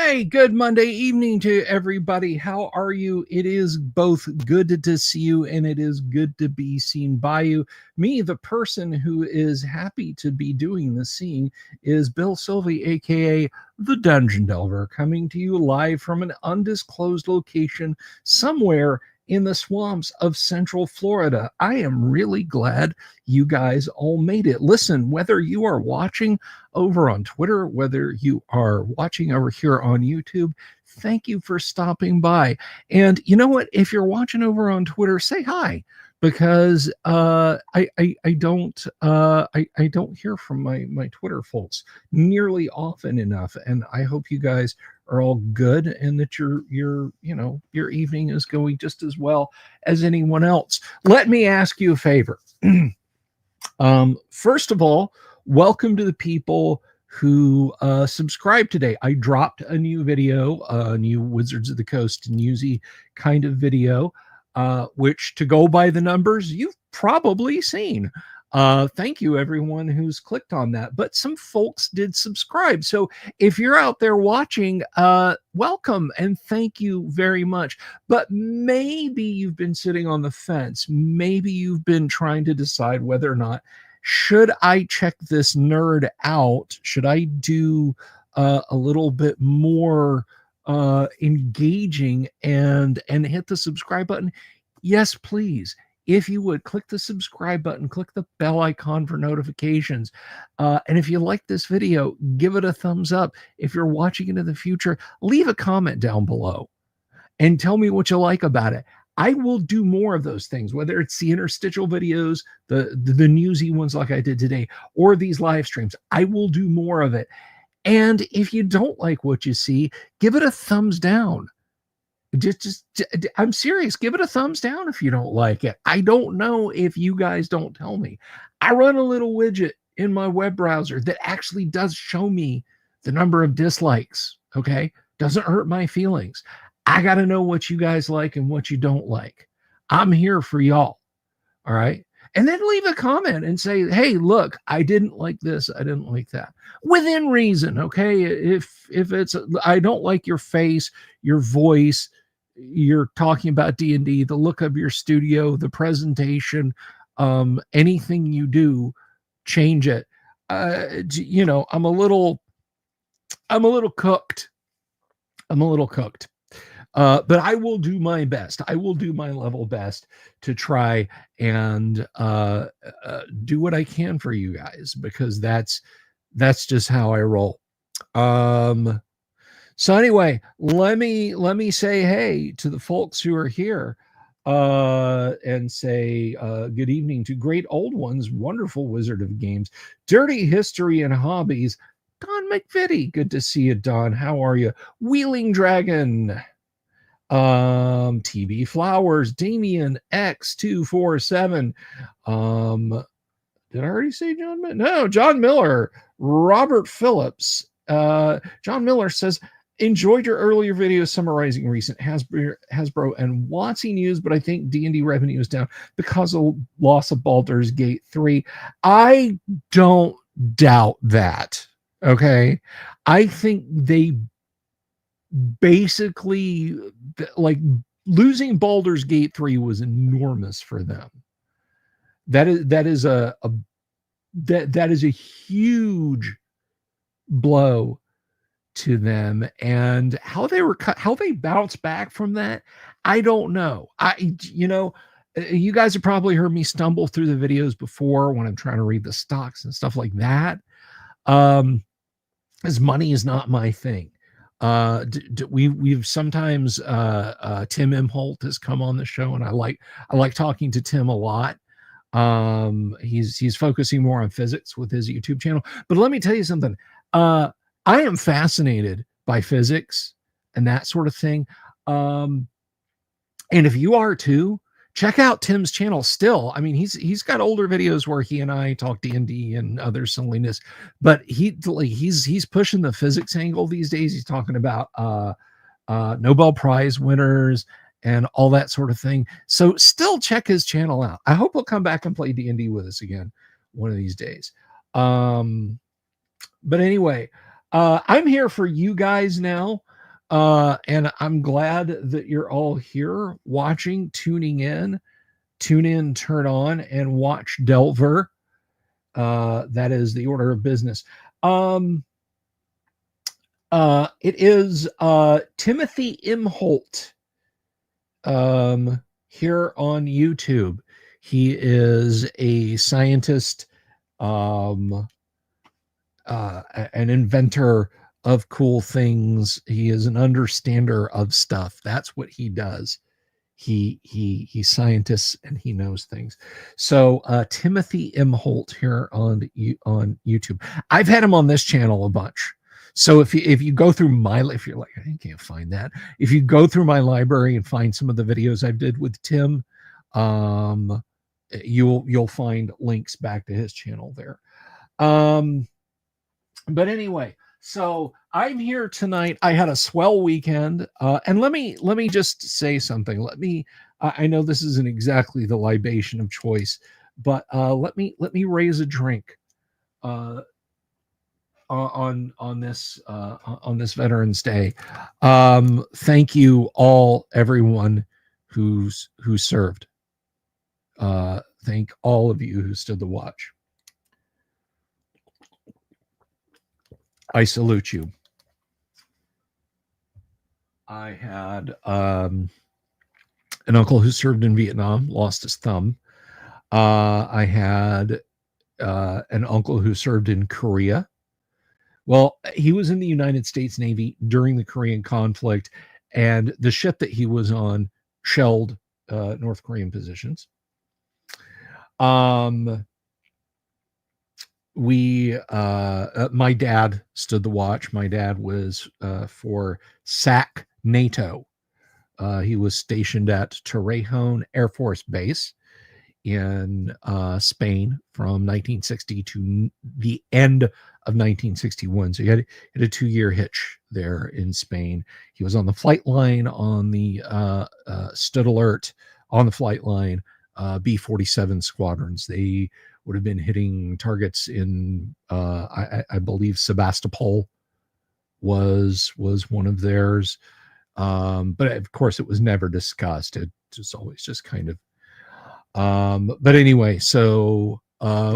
Hey, good Monday evening to everybody. How are you? It is both good to see you and it is good to be seen by you. Me, the person who is happy to be doing the seeing, is Bill Sylvie, aka the Dungeon Delver, coming to you live from an undisclosed location somewhere in the swamps of Central Florida. I am really glad you guys all made it. Listen, whether you are watching over on Twitter, whether you are watching over here on YouTube, thank you for stopping by. And you know what? If you're watching over on Twitter, say hi, because I don't hear from my Twitter folks nearly often enough, and I hope you guys are all good and that your evening is going just as well as anyone else. Let me ask you a favor. First of all, welcome to the people who subscribe today. I dropped a new video, a new Wizards of the Coast newsy kind of video, which, to go by the numbers, you've probably seen. Thank you, everyone who's clicked on that. But some folks did subscribe. So if you're out there watching, welcome and thank you very much. But maybe you've been sitting on the fence. Maybe you've been trying to decide whether or not, should I check this nerd out? Should I do a little bit more engaging and hit the subscribe button? Yes, please. If you would, click the subscribe button, click the bell icon for notifications. And if you like this video, give it a thumbs up. If you're watching it in the future, leave a comment down below and tell me what you like about it. I will do more of those things, whether it's the interstitial videos, the newsy ones like I did today, or these live streams. I will do more of it. And if you don't like what you see, give it a thumbs down. I'm serious. Give it a thumbs down if you don't like it. I don't know if you guys don't tell me. I run a little widget in my web browser that actually does show me the number of dislikes. Okay. Doesn't hurt my feelings. I got to know what you guys like and what you don't like. I'm here for y'all. All right. And then leave a comment and say, hey, look, I didn't like this. I didn't like that, within reason. Okay. If it's, I don't like your face, your voice, you're talking about D&D, the look of your studio, the presentation, anything you do, change it. I'm a little cooked. But I will do my best. I will do my level best to try and do what I can for you guys, because that's just how I roll. So anyway, let me say hey to the folks who are here, and say good evening to Great Old Ones, Wonderful Wizard of Games, Dirty History and Hobbies, Don McVitie. Good to see you, Don. How are you? Wheeling Dragon, TB Flowers, Damien X247. Did I already say John? No, John Miller, Robert Phillips. John Miller says, enjoyed your earlier video summarizing recent Hasbro and WotC news, but I think D&D revenue is down because of loss of Baldur's Gate 3. I don't doubt that. Okay. I think they basically, like, losing Baldur's Gate 3 was enormous for them. That is a huge blow to them, and how they bounce back from that, I don't know. You guys have probably heard me stumble through the videos before when I'm trying to read the stocks and stuff like that. As money is not my thing. We've sometimes Tim Imholt has come on the show, and I like talking to Tim a lot. He's focusing more on physics with his YouTube channel, but let me tell you something. I am fascinated by physics and that sort of thing. And if you are too, check out Tim's channel still. I mean, he's got older videos where he and I talk D&D and other silliness, but he's pushing the physics angle these days. He's talking about Nobel Prize winners and all that sort of thing. So still check his channel out. I hope he'll come back and play D&D with us again one of these days. But anyway, I'm here for you guys now. And I'm glad that you're all here watching, tuning in. Tune in, turn on, and watch Delver. That is the order of business. It is Timothy Imholt here on YouTube. He is a scientist, um, an inventor of cool things. He is an understander of stuff. That's what he does. He's scientists and he knows things. So Timothy M. Holt here on YouTube. I've had him on this channel a bunch. So if you go through my, if you're like, I can't find that, if you go through my library and find some of the videos I did with Tim, you'll find links back to his channel there. But anyway, so I'm here tonight. I had a swell weekend, and let me just say something. I know this isn't exactly the libation of choice, but let me raise a drink on this Veterans Day. Thank you all, everyone who served. Thank all of you who stood the watch. I salute you. I had an uncle who served in Vietnam, lost his thumb. I had an uncle who served in Korea. Well, he was in the United States Navy during the Korean conflict, and the ship that he was on shelled North Korean positions. My dad stood the watch. My dad was for SAC NATO. He was stationed at Torrejon Air Force Base in Spain from 1960 to the end of 1961. So he had a 2-year hitch there in Spain. He was on the flight line on the stood alert on the flight line, B-47 squadrons. They would have been hitting targets in, I believe Sebastopol was one of theirs. But of course, it was never discussed. It was always just kind of. But anyway, so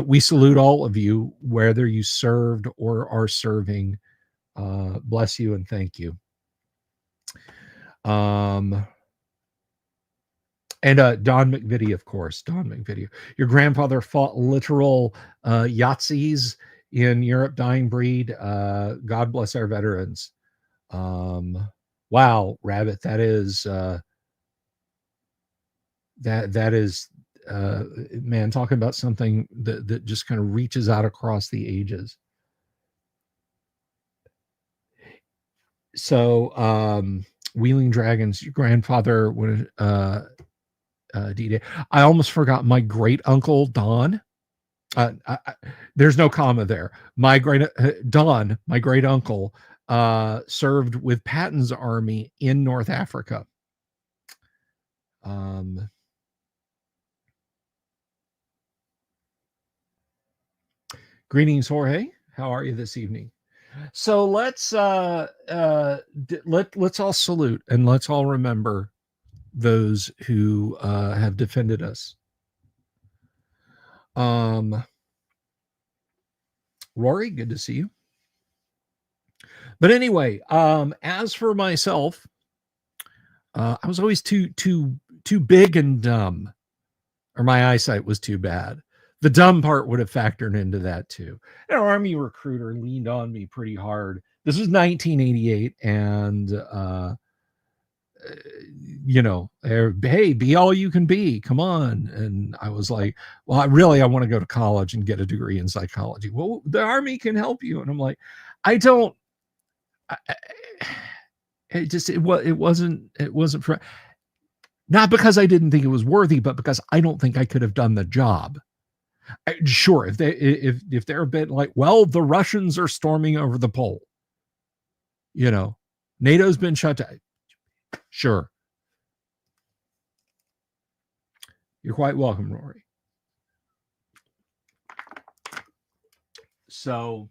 we salute all of you, whether you served or are serving. Bless you and thank you. And Don McVitie, of course, Don McVitie. Your grandfather fought literal Yahtzees in Europe, dying breed. God bless our veterans. Wow, Rabbit, that is that is man, talking about something that just kind of reaches out across the ages. So Wheeling Dragons, your grandfather would D-Day. I almost forgot my great uncle Don. There's no comma there. My great Don, my great uncle, served with Patton's army in North Africa. Greetings, Jorge. How are you this evening? So let's let's all salute and let's all remember those who have defended us. Rory, good to see you. But anyway, as for myself, I was always too big and dumb, or my eyesight was too bad. The dumb part would have factored into that too. An Army recruiter leaned on me pretty hard. This was 1988, and hey, be all you can be. Come on. And I was like, well, I want to go to college and get a degree in psychology. Well, the Army can help you. And I'm like, I don't. It wasn't for, not because I didn't think it was worthy, but because I don't think I could have done the job. Sure, if they're a bit like, well, the Russians are storming over the pole, NATO's been shut down. Sure, you're quite welcome, Rory. So,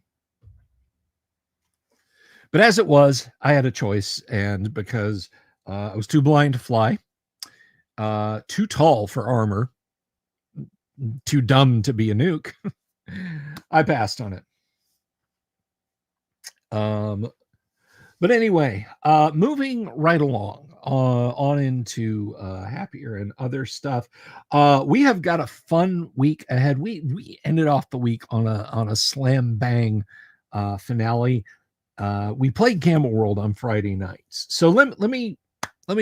But as it was, I had a choice, and because I was too blind to fly, too tall for armor, too dumb to be a nuke, I passed on it. But anyway, moving right along on into happier and other stuff. We have got a fun week ahead. We ended off the week on a slam bang finale. We played Gamble World on Friday nights. So let me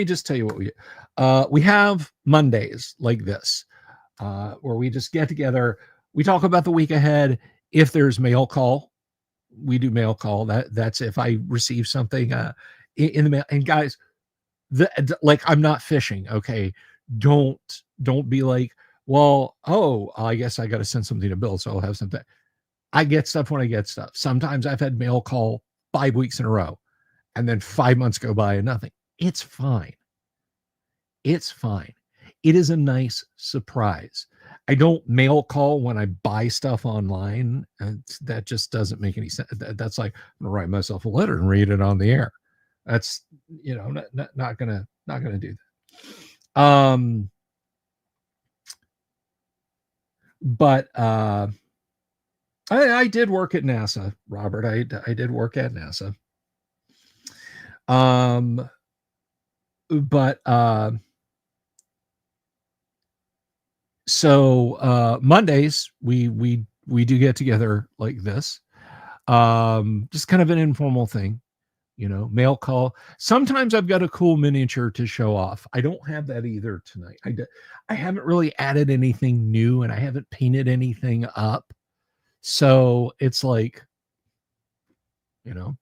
just tell you what we have Mondays like this, where we just get together, we talk about the week ahead. If there's mail call, we do mail call. That's if I receive something in the mail. And guys, like, I'm not fishing. Okay, don't be like, well, oh, I guess I got to send something to Bill, so I'll have something. I get stuff when I get stuff. Sometimes I've had mail call 5 weeks in a row, and then 5 months go by and nothing. It's fine. It's fine. It is a nice surprise. I don't mail call when I buy stuff online. And that just doesn't make any sense. That's like, I'm gonna write myself a letter and read it on the air. That's, not gonna do that. But I did work at NASA, Robert. I did work at NASA. But so Mondays we do get together like this. Just kind of an informal thing, mail call. Sometimes I've got a cool miniature to show off. I don't have that either tonight. I haven't really added anything new, and I haven't painted anything up. So it's like, no,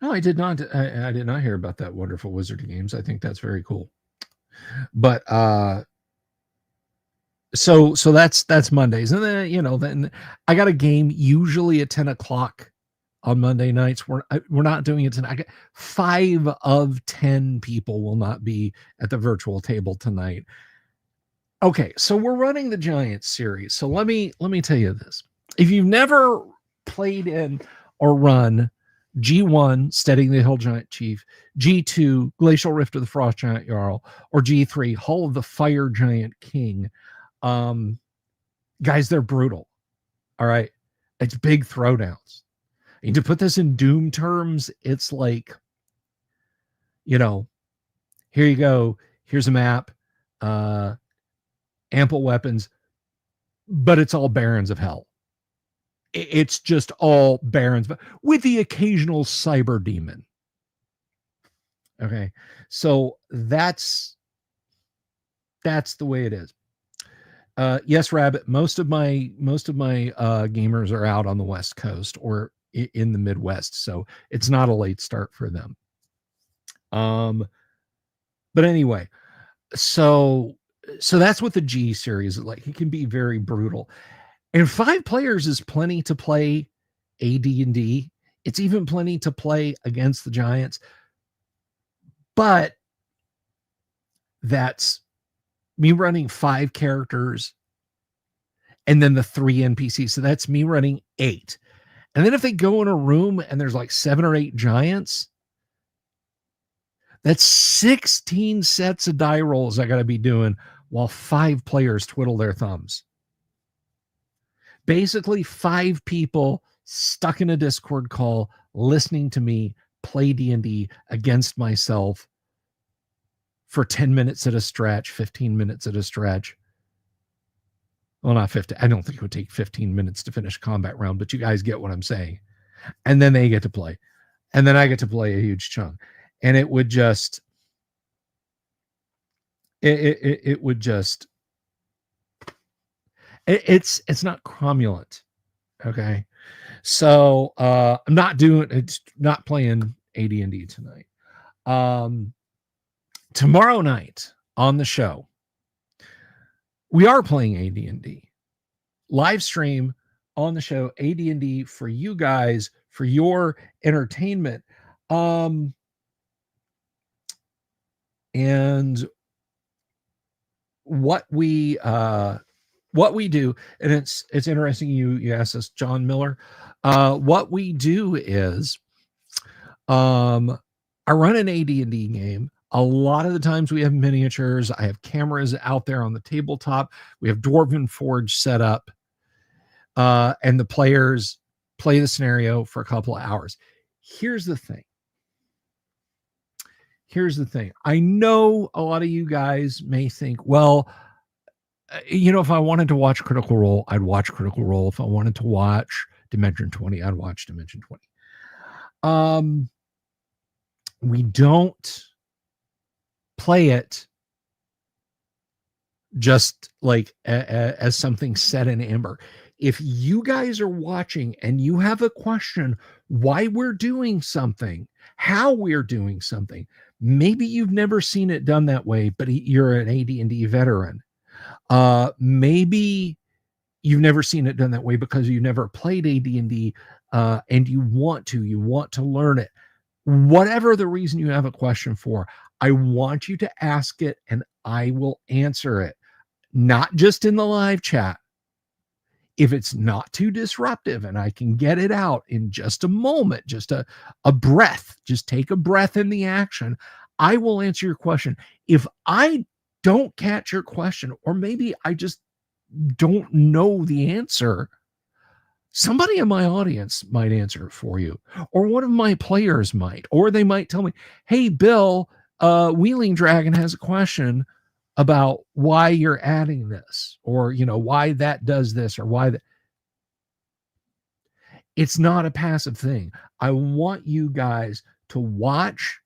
I did not. I did not hear about that wonderful Wizard Games. I think that's very cool. But so that's Mondays, and then I got a game usually at 10 o'clock on Monday nights. We're not doing it tonight. 5 of 10 people will not be at the virtual table tonight. Okay, so we're running the Giants series. So let me tell you this: if you've never played in or run G1, Steadying the Hill Giant Chief, G2, Glacial Rift of the Frost Giant Jarl, or G3, Hall of the Fire Giant King, guys, they're brutal. All right, it's big throwdowns. And to put this in Doom terms, it's like, here you go. Here's a map, ample weapons, but it's all Barons of Hell. It's just all Barons, with the occasional cyber demon. Okay, so that's the way it is. Yes, Rabbit. Most of my gamers are out on the West Coast or in the Midwest, so it's not a late start for them. But anyway, so that's what the G series is like. It can be very brutal, and 5 players is plenty to play AD&D. It's even plenty to play against the Giants, but that's me running 5 characters and then the 3 NPCs. So that's me running 8. And then if they go in a room and there's like 7 or 8 giants, that's 16 sets of die rolls I got to be doing while 5 players twiddle their thumbs. Basically 5 people stuck in a Discord call listening to me play D&D against myself for 10 minutes at a stretch, 15 minutes at a stretch. Well, not 50. I don't think it would take 15 minutes to finish a combat round, but you guys get what I'm saying. And then they get to play. And then I get to play a huge chunk. And it would just, it would just, it's not cromulent. Okay. So I'm not playing AD&D tonight. Tomorrow night on the show, we are playing AD&D. Live stream on the show, AD&D for you guys, for your entertainment. And what we what we do, and it's interesting you asked us, John Miller. What we do is, I run an AD&D game. A lot of the times we have miniatures. I have cameras out there on the tabletop. We have Dwarven Forge set up, and the players play the scenario for a couple of hours. Here's the thing. I know a lot of you guys may think, well, if I wanted to watch Critical Role, I'd watch Critical Role. If I wanted to watch Dimension 20, I'd watch Dimension 20. We don't play it just like as something set in amber. If you guys are watching and you have a question why we're doing something, how we're doing something, maybe you've never seen it done that way, but you're an AD&D veteran. Maybe you've never seen it done that way because you never played AD&D, and you want to learn it. Whatever the reason you have a question for, I want you to ask it and I will answer it. Not just in the live chat. If it's not too disruptive and I can get it out in just a moment, just a breath, just take a breath in the action, I will answer your question. If I don't catch your question, or maybe I just don't know the answer, somebody in my audience might answer it for you, or one of my players might, or they might tell me, hey, Bill, Wheeling Dragon has a question about why you're adding this, or why that does this, or why that. It's not a passive thing. I want you guys to watch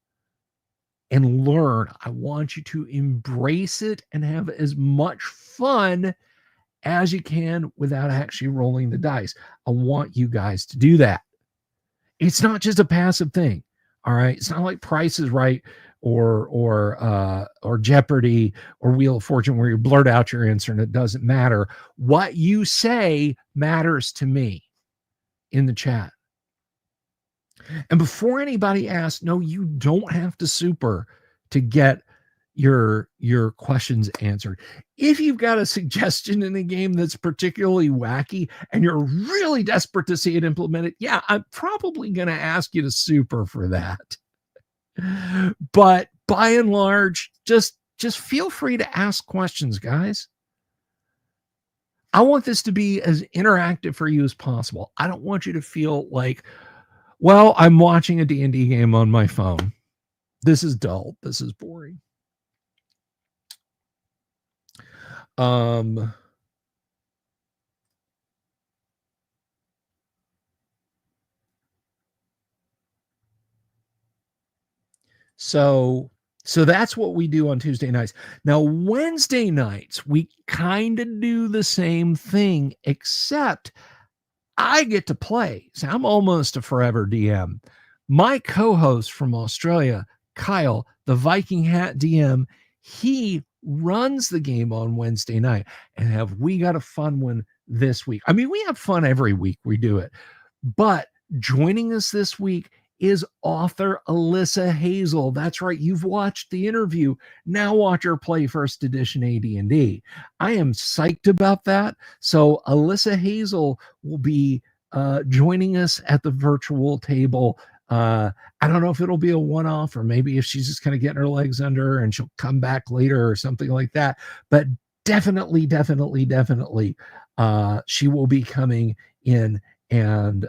and learn. I want you to embrace it and have as much fun as you can without actually rolling the dice. I want you guys to do that. It's not just a passive thing. All right. It's not like Price is Right or Jeopardy or Wheel of Fortune where you blurt out your answer and it doesn't matter. What you say matters to me in the chat. And before anybody asks, no, you don't have to super to get your questions answered. If you've got a suggestion in a game that's particularly wacky and you're really desperate to see it implemented, yeah, I'm probably going to ask you to super for that. But by and large, just feel free to ask questions, guys. I want this to be as interactive for you as possible. I don't want you to feel like, well, I'm watching a D&D game on my phone. This is dull. This is boring. So that's what we do on Tuesday nights. Now, Wednesday nights, we kind of do the same thing, except I get to play. So I'm almost a forever DM. My co-host from Australia, Kyle, the Viking Hat DM, he runs the game on Wednesday night. And have we got a fun one this week? I mean, we have fun every week we do it. But joining us this week is author Alyssa Hazel. That's right. You've watched the interview. Now watch her play first edition AD&D. I am psyched about that. So Alyssa Hazel will be joining us at the virtual table. I don't know if it'll be a one-off or maybe if she's just kind of getting her legs under her and she'll come back later or something like that. But definitely, she will be coming in and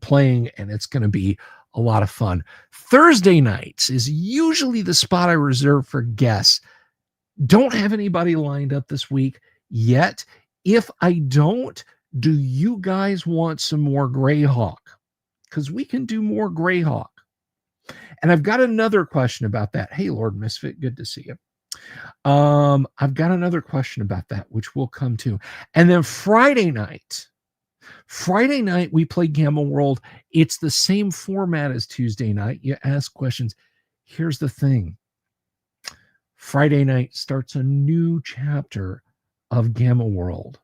playing, and it's going to be a lot of fun. Thursday nights is usually the spot I reserve for guests. Don't have anybody lined up this week yet. If I don't, do you guys want some more Greyhawk? Because we can do more Greyhawk. And I've got another question about that. Hey, Lord Misfit, good to see you. I've got another question about that, which we'll come to. And then Friday night, we play Gamma World. It's the same format as Tuesday night. You ask questions. Here's the thing. Friday night starts a new chapter of Gamma World.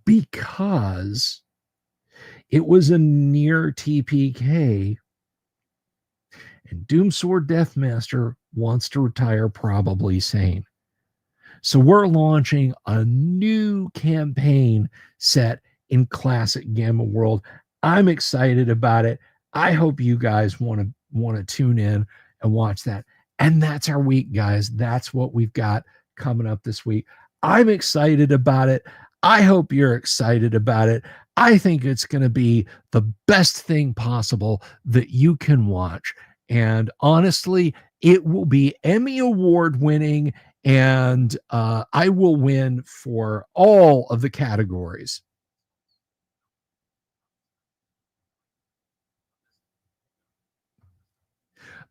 Because it was a near TPK and Doomsword Deathmaster wants to retire probably sane. So we're launching a new campaign set in classic Gamma World. I'm excited about it. I hope you guys want to tune in and watch that. And that's our week, guys. That's what we've got coming up this week. I'm excited about it. I hope you're excited about it. I think it's going to be the best thing possible that you can watch. And honestly, it will be Emmy Award winning, and I will win for all of the categories.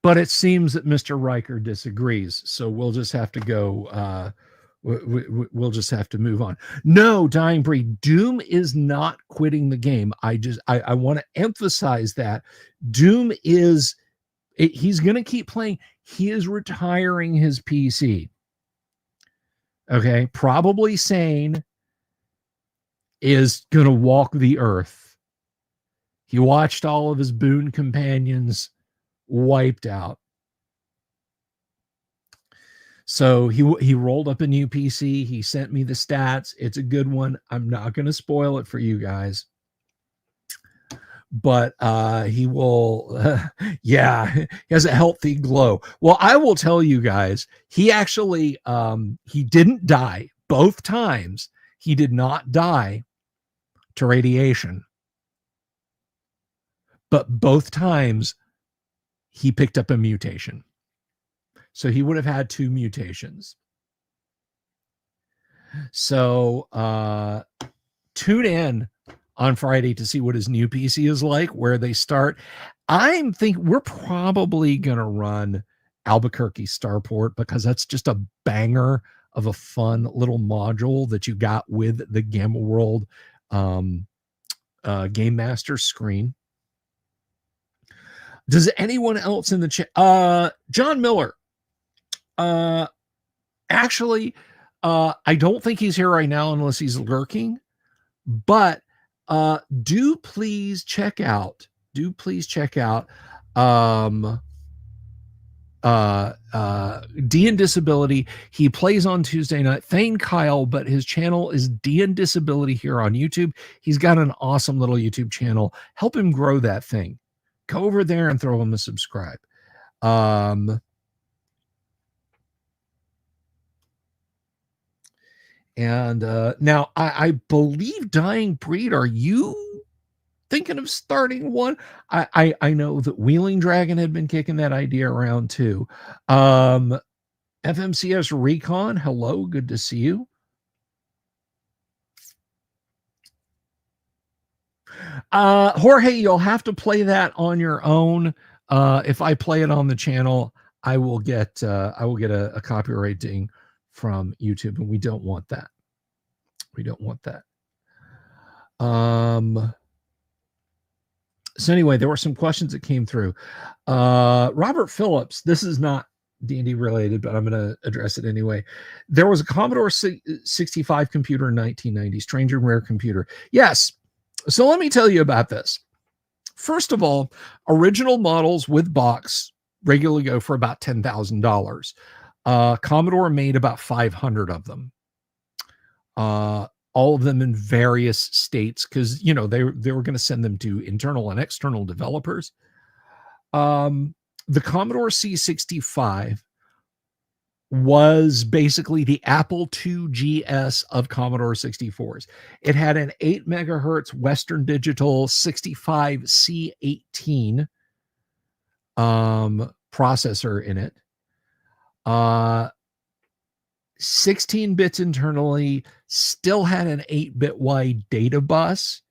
But it seems that Mr. Riker disagrees, so we'll just have to go. We'll just have to move on. No, Dying Breed, Doom is not quitting the game. I want to emphasize that Doom is. He's going to keep playing. He is retiring his PC. Okay, probably sane, is going to walk the earth. He watched all of his boon companions wiped out. So he rolled up a new PC. He sent me the stats. It's a good one. I'm not going to spoil it for you guys. But he will, yeah, he has a healthy glow. Well, I will tell you guys, he actually, he didn't die both times. He did not die to radiation. But both times he picked up a mutation. So he would have had 2 mutations. So tune in on Friday to see what his new PC is like, where they start. I'm thinking we're probably going to run Albuquerque Starport, because that's just a banger of a fun little module that you got with the Gamma World Game Master screen. Does anyone else in the chat? John Miller. Actually, I don't think he's here right now unless he's lurking. But do please check out D and Disability. He plays on Tuesday night. Thane Kyle, but his channel is D and Disability here on YouTube. He's got an awesome little YouTube channel. Help him grow that thing. Go over there and throw him a subscribe. And now I believe Dying Breed, are you thinking of starting one? I know that Wheeling Dragon had been kicking that idea around too. FMCS Recon, hello, good to see you. Jorge, you'll have to play that on your own. If I play it on the channel, I will get a copyright ding from YouTube, and we don't want that. We don't want that. So anyway, there were some questions that came through. Robert Phillips, this is not D&D related, but I'm going to address it anyway. There was a Commodore 65 computer in 1990, strange and rare computer. Yes. So let me tell you about this. First of all, original models with box regularly go for about $10,000. Commodore made about 500 of them. All of them in various states, because they were going to send them to internal and external developers. The Commodore C65 was basically the Apple II GS of Commodore 64s. It had an 8 megahertz Western Digital 65C18 processor in it. 16 bits internally, still had an 8-bit wide data bus.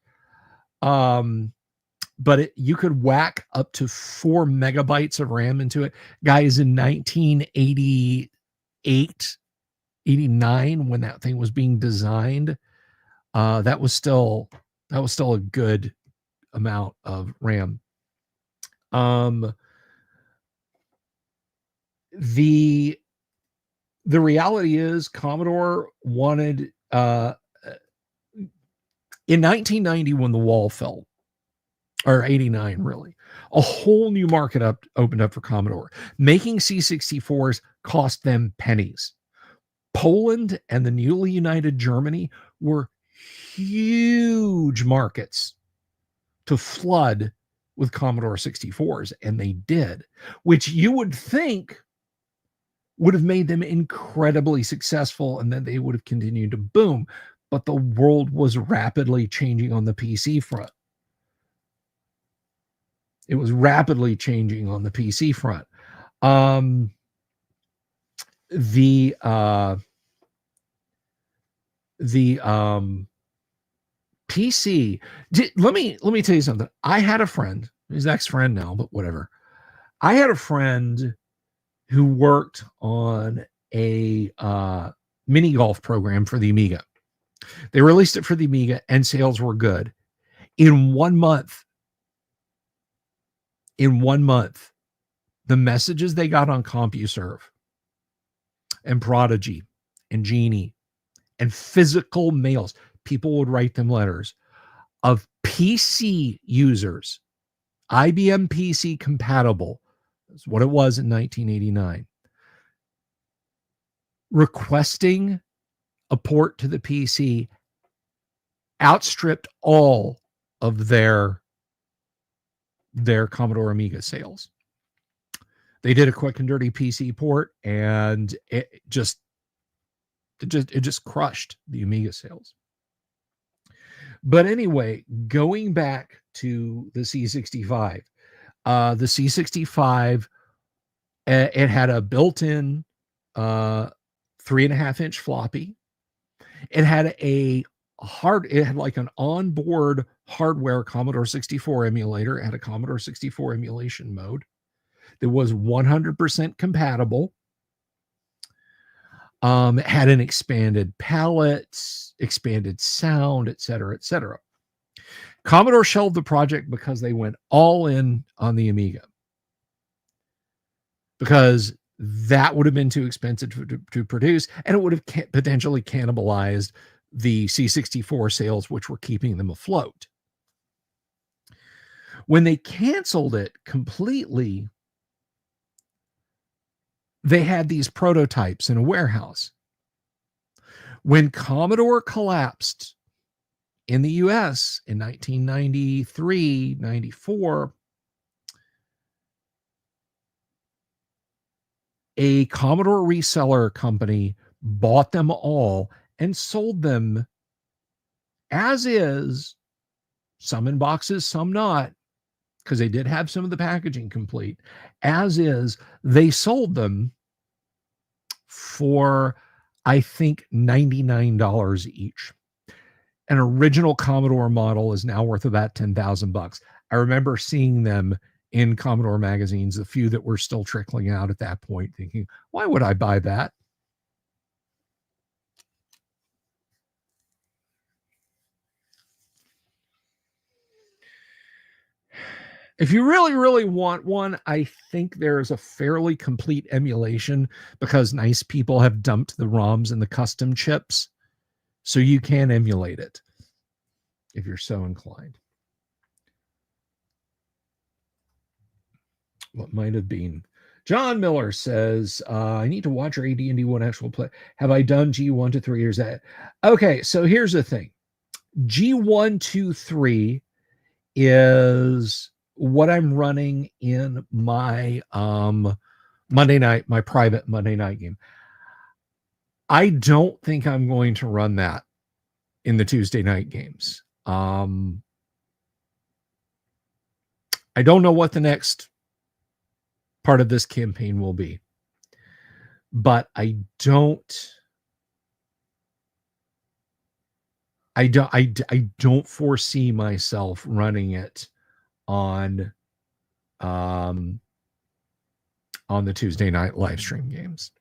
But you could whack up to 4 megabytes of RAM into it. Guys, in 1988, 89, when that thing was being designed, that was still a good amount of RAM. The reality is Commodore wanted, in 1990, when the wall fell, or 89 really, A whole new market opened up for Commodore. Making C64s cost them pennies. Poland and the newly united Germany were huge markets to flood with Commodore 64s, and they did, which you would think would have made them incredibly successful, and then they would have continued to boom. But the world was rapidly changing on the PC front. It was rapidly changing on the PC front. The PC. Let me tell you something. I had a friend, his ex-friend now, but whatever. I had a friend who worked on a mini golf program for the Amiga. They released it for the Amiga, and sales were good. In 1 month, the messages they got on CompuServe and Prodigy and Genie and physical mails, people would write them letters of PC users, IBM PC compatible, that's what it was in 1989, requesting a port to the PC outstripped all of their Commodore Amiga sales. They did a quick and dirty PC port, and it just crushed the Amiga sales. But anyway, going back to the C65, the C65, it had a built-in 3.5-inch floppy. It had it had like an onboard hardware Commodore 64 emulator. It had a Commodore 64 emulation mode that was 100% compatible. It had an expanded palette, expanded sound, etc., etc. Commodore shelved the project because they went all in on the Amiga, because that would have been too expensive to produce, and it would have potentially cannibalized the C64 sales, which were keeping them afloat. When they canceled it completely, they had these prototypes in a warehouse. When Commodore collapsed in the US in 1993, 94, a Commodore reseller company bought them all and sold them as is, some in boxes, some not, because they did have some of the packaging complete. As is, they sold them for, I think, $99 each. An original Commodore model is now worth about $10,000. I remember seeing them in Commodore magazines, the few that were still trickling out at that point, thinking, why would I buy that? If you really, really want one, I think there's a fairly complete emulation, because nice people have dumped the ROMs and the custom chips, so you can emulate it if you're so inclined. What might have been. John Miller says, I need to watch your AD&D 1 actual play. Have I done G1 to 3 years? Okay, so here's the thing. G1 to 3 is what I'm running in my Monday night, my private Monday night game. I don't think I'm going to run that in the Tuesday night games. I don't know what the next part of this campaign will be, but I don't foresee myself running it on the Tuesday night live stream games.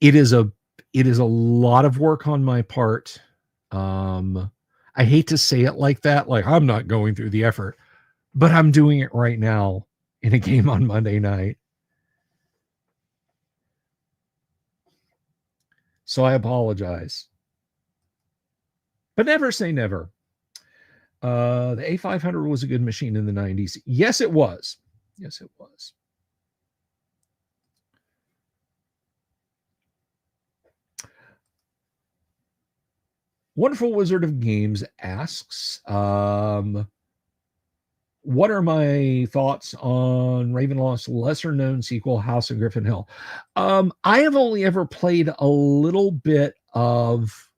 It is a lot of work on my part. I hate to say it like that, like I'm not going through the effort, but I'm doing it right now in a game on Monday night. So I apologize. But never say never. The A500 was a good machine in the 90s. Yes, it was. Yes, it was. Wonderful Wizard of Games asks, what are my thoughts on Ravenloft's lesser-known sequel, House of Griffin Hill? I have only ever played a little bit of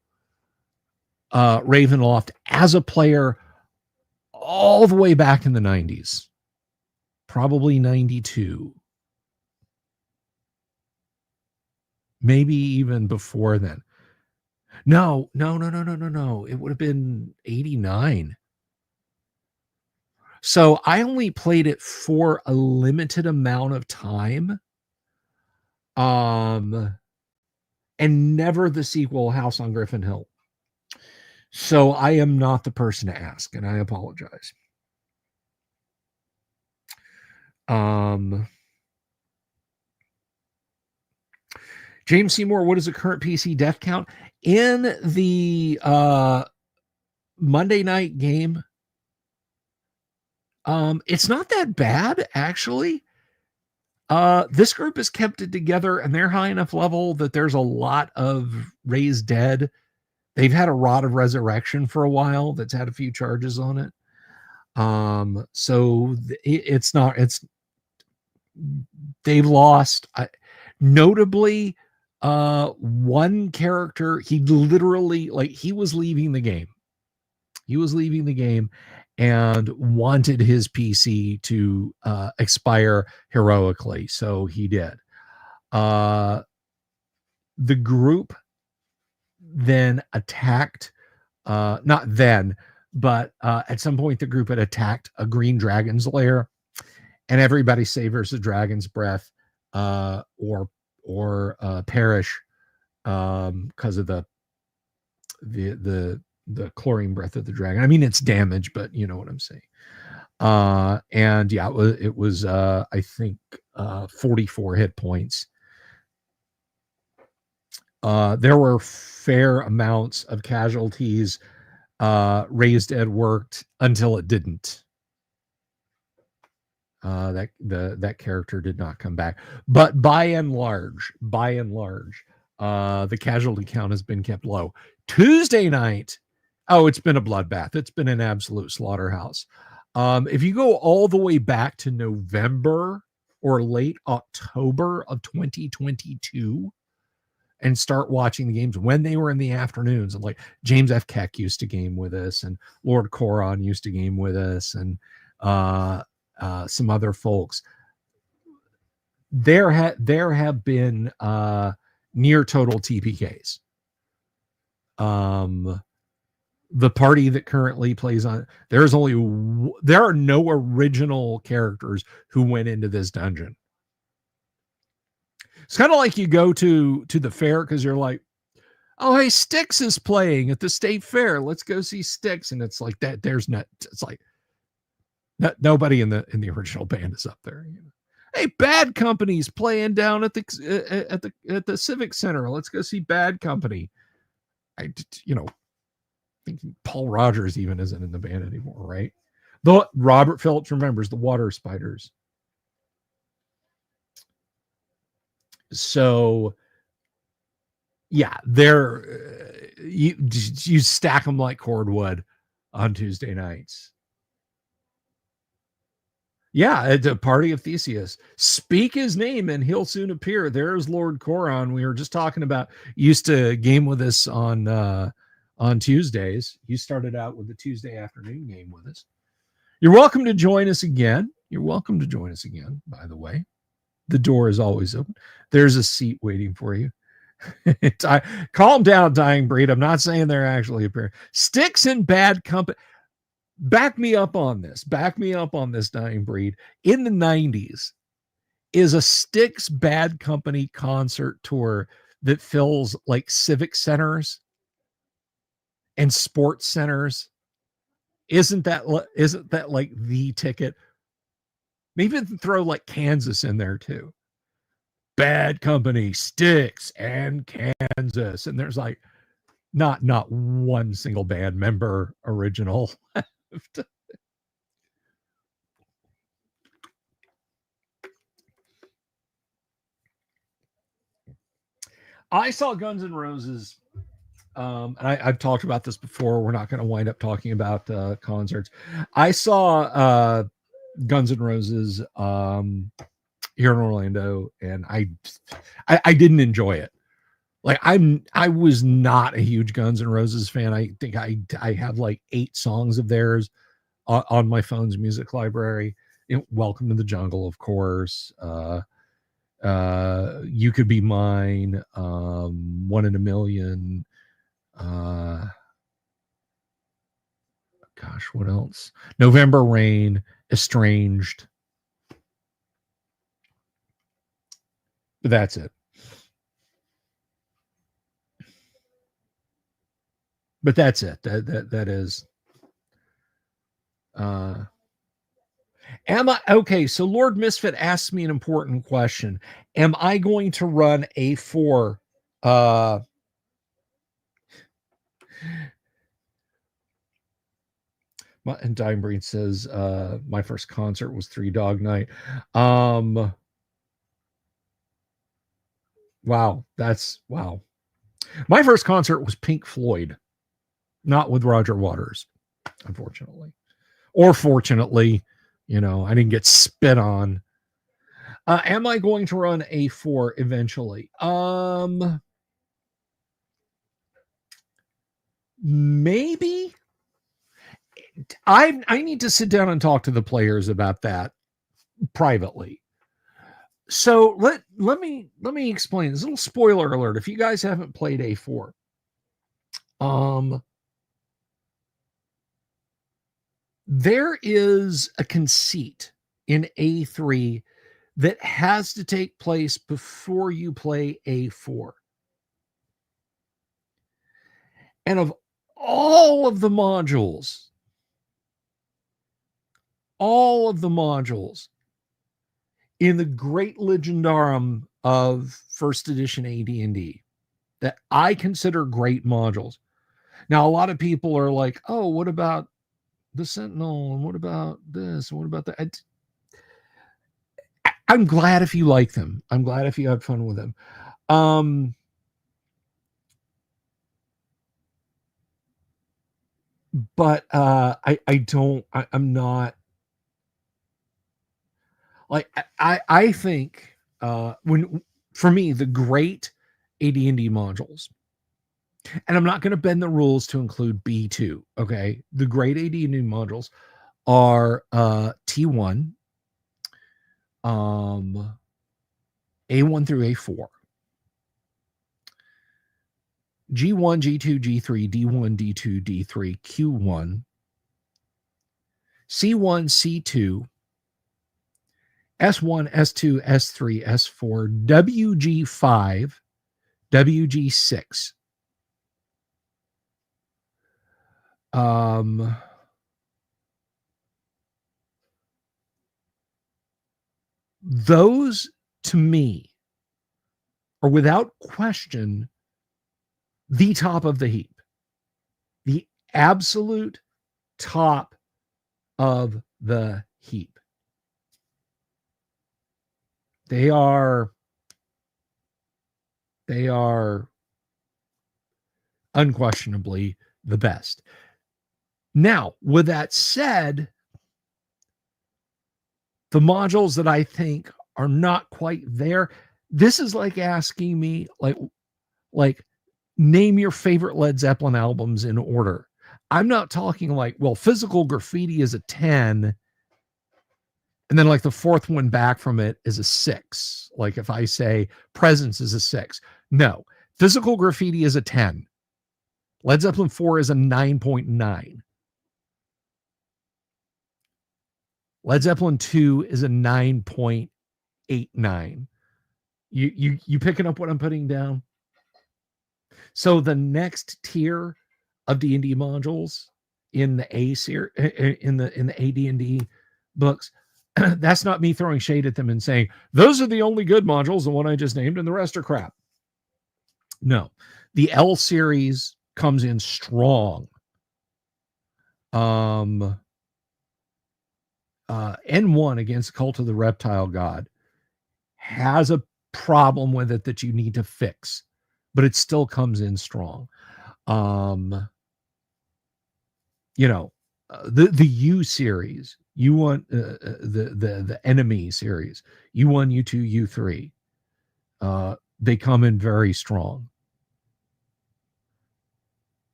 Ravenloft as a player all the way back in the 90s, probably 92, maybe even before then. No. It would have been 89. So I only played it for a limited amount of time. And never the sequel, House on Griffin Hill. So I am not the person to ask, and I apologize. James Seymour, what is the current PC death count? In the Monday night game, it's not that bad, actually. This group has kept it together, and they're high enough level that there's a lot of raised dead. They've had a Rod of Resurrection for a while that's had a few charges on it. So they've lost. Notably, one character, he literally, like, he was leaving the game. He was leaving the game and wanted his PC to expire heroically. So he did. The group then attacked, not then, but at some point the group had attacked a green dragon's lair, and everybody savors the dragon's breath or perish because of the chlorine breath of the dragon. I mean, it's damage, but you know what I'm saying. And yeah, it was I think 44 hit points. There were fair amounts of casualties. Raised Ed worked until it didn't. That character did not come back. But by and large, the casualty count has been kept low. Tuesday night, it's been a bloodbath. It's been an absolute slaughterhouse. If you go all the way back to November or late October of 2022 and start watching the games when they were in the afternoons, and like James F. Keck used to game with us, and Lord Coron used to game with us, and some other folks, there have been near total TPKs. The party that currently plays on, there are no original characters who went into this dungeon. It's kind of like you go to the fair because you're like, oh, hey, Styx is playing at the state fair. Let's go see Styx. And it's like that. It's like nobody in the original band is up there. You know? Hey, Bad Company's playing down at the Civic Center. Let's go see Bad Company. I think Paul Rogers even isn't in the band anymore, right? Though Robert Phillips remembers the Water Spiders. So yeah, you stack them like cordwood on Tuesday nights. Yeah, at a party of Theseus. Speak his name and he'll soon appear. There's Lord Coron. We were just talking about, used to game with us on Tuesdays. You started out with the Tuesday afternoon game with us. You're welcome to join us again. By the way. The door is always open. There's a seat waiting for you. Calm down, Dying Breed. I'm not saying they're actually appearing. Styx and Bad Company. Back me up on this, Dying Breed. In the 90s, is a Styx Bad Company concert tour that fills like civic centers and sports centers. Isn't that like the ticket? Maybe throw like Kansas in there too. Bad Company, Styx, and Kansas. And there's like not one single band member original. lived. I saw Guns N' Roses, and I've talked about this before. We're not going to wind up talking about concerts. I saw Guns N' Roses here in Orlando, and I didn't enjoy it. Like I was not a huge Guns N' Roses fan. I think I have like 8 songs of theirs on my phone's music library. Welcome to the Jungle, of course. You Could Be Mine, One in a Million. Gosh, what else? November Rain, Estranged. But that's it. But that's it. That is. Am I okay? So Lord Misfit asked me an important question. Am I going to run A4? And Dime Breed says my first concert was Three Dog Night. Wow, that's wow. My first concert was Pink Floyd, not with Roger Waters, unfortunately. Or fortunately, I didn't get spit on. Am I going to run A4 eventually? Maybe. I need to sit down and talk to the players about that privately. So let me explain this little spoiler alert. If you guys haven't played A4, there is a conceit in A3 that has to take place before you play A4. And of all of the modules in the great legendarum of first edition AD&D that I consider great modules. Now, a lot of people are like, oh, what about the Sentinel? And what about this? And what about that? I'm glad if you like them. I'm glad if you had fun with them. But I'm not like, I think for me, the great AD&D modules, and I'm not going to bend the rules to include B2. Okay. The great AD&D modules are T1, A1 through A4, G1, G2, G3, D1, D2, D3, Q1, C1, C2, S1, S2, S3, S4, WG5, WG6. Those to me are without question the top of the heap, the absolute top of the heap. They are unquestionably the best. Now, with that said, the modules that I think are not quite there, this is like asking me, like name your favorite Led Zeppelin albums in order. I'm not talking like, well, Physical Graffiti is a 10, and then like the fourth one back from it is a 6. Like if I say Presence is a 6. No, Physical Graffiti is a 10. Led Zeppelin 4 is a 9.9. Led Zeppelin 2 is a 9.89. You picking up what I'm putting down? So the next tier of D&D modules in the A series, in the AD&D books, that's not me throwing shade at them and saying those are the only good modules, the one I just named, and the rest are crap. No, the L series comes in strong. N1 against Cult of the Reptile God has a problem with it that you need to fix, but it still comes in strong. The U series, U1, the enemy series, U1, U2, U3, they come in very strong.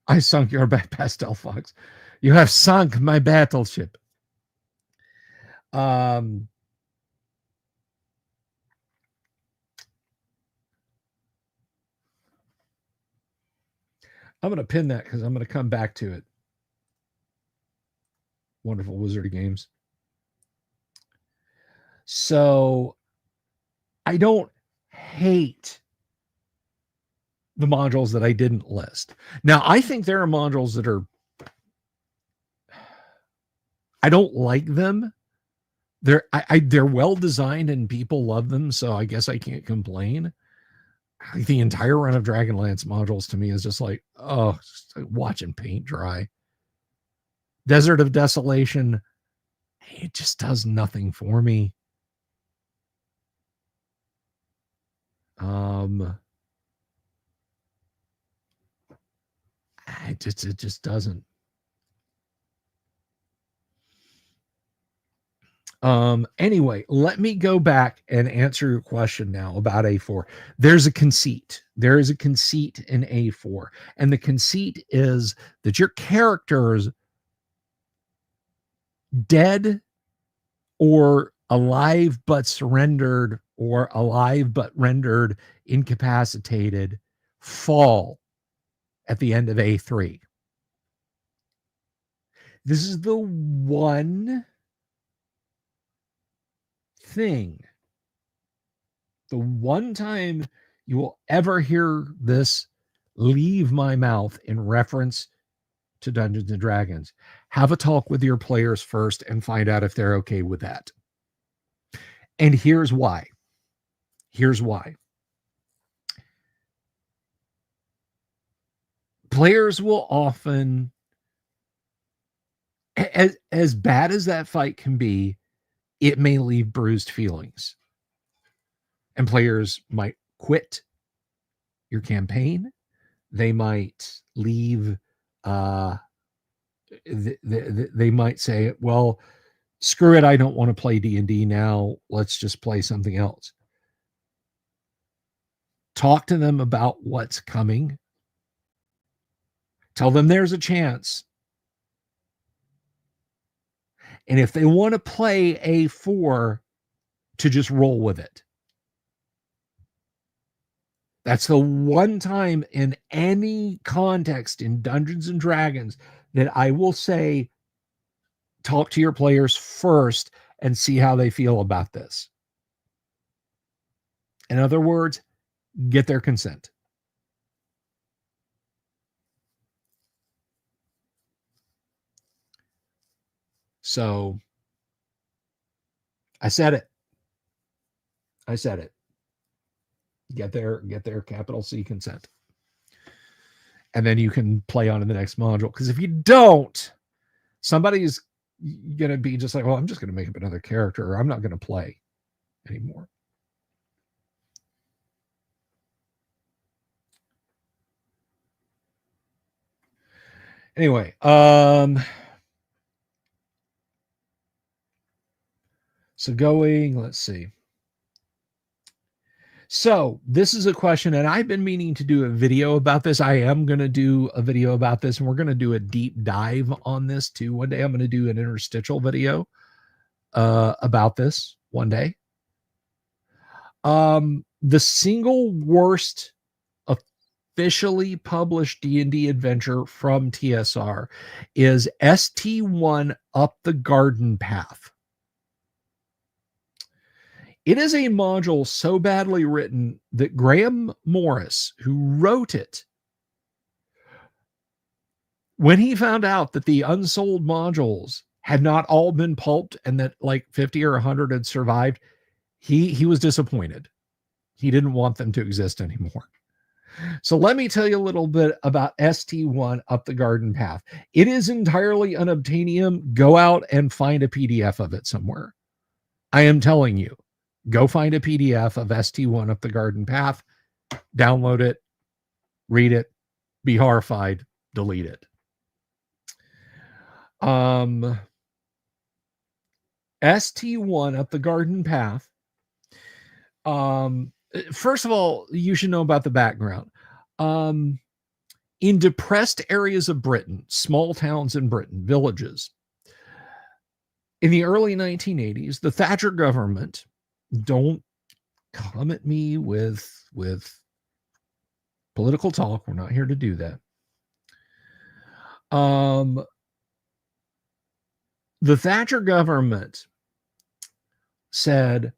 I sunk your pastel fox. You have sunk my battleship. I'm going to pin that because I'm going to come back to it. Wonderful Wizard Games. So I don't hate the modules that I didn't list. Now, I think there are modules that are, I don't like them. They're well designed and people love them, so I guess I can't complain. The entire run of Dragonlance modules to me is just like, oh, just like watching paint dry. Desert of Desolation, it just does nothing for me. It just doesn't. Anyway, let me go back and answer your question now about A4. There's a conceit. There is a conceit in A4. And the conceit is that your characters dead or alive but surrendered or alive but rendered incapacitated fall at the end of A3. This is the one thing, the one time you will ever hear this leave my mouth in reference to Dungeons and Dragons. Have a talk with your players first and find out if they're okay with that. And here's why. Here's why. Players will often, as bad as that fight can be, it may leave bruised feelings. And players might quit your campaign. They might leave. They might say, well, screw it, I don't want to play D&D now. Let's just play something else. Talk to them about what's coming. Tell them there's a chance. And if they want to play A4, to just roll with it. That's the one time in any context in Dungeons and Dragons that I will say, talk to your players first and see how they feel about this. In other words, get their consent. So I said it. I said it. Get their capital C consent. And then you can play on in the next module. Because if you don't, somebody's going to be just like, well, I'm just going to make up another character, or I'm not going to play anymore. Anyway, so going, let's see. So this is a question, and I've been meaning to do a video about this. I am going to do a video about this, and we're going to do a deep dive on this too. One day I'm going to do an interstitial video about this one day. The single worst officially published D&D adventure from TSR is ST1 Up the Garden Path. It is a module so badly written that Graham Morris, who wrote it, when he found out that the unsold modules had not all been pulped and that like 50 or 100 had survived, he was disappointed. He didn't want them to exist anymore. So let me tell you a little bit about ST1 Up the Garden Path. It is entirely unobtainium. Go out and find a PDF of it somewhere. I am telling you, go find a PDF of ST1 Up the Garden Path, download it, read it, be horrified, delete it. ST1 Up the Garden Path. First of all, you should know about the background. In depressed areas of Britain, small towns in Britain, villages, in the early 1980s, the Thatcher government, don't come at me with political talk. We're not here to do that. The Thatcher government said,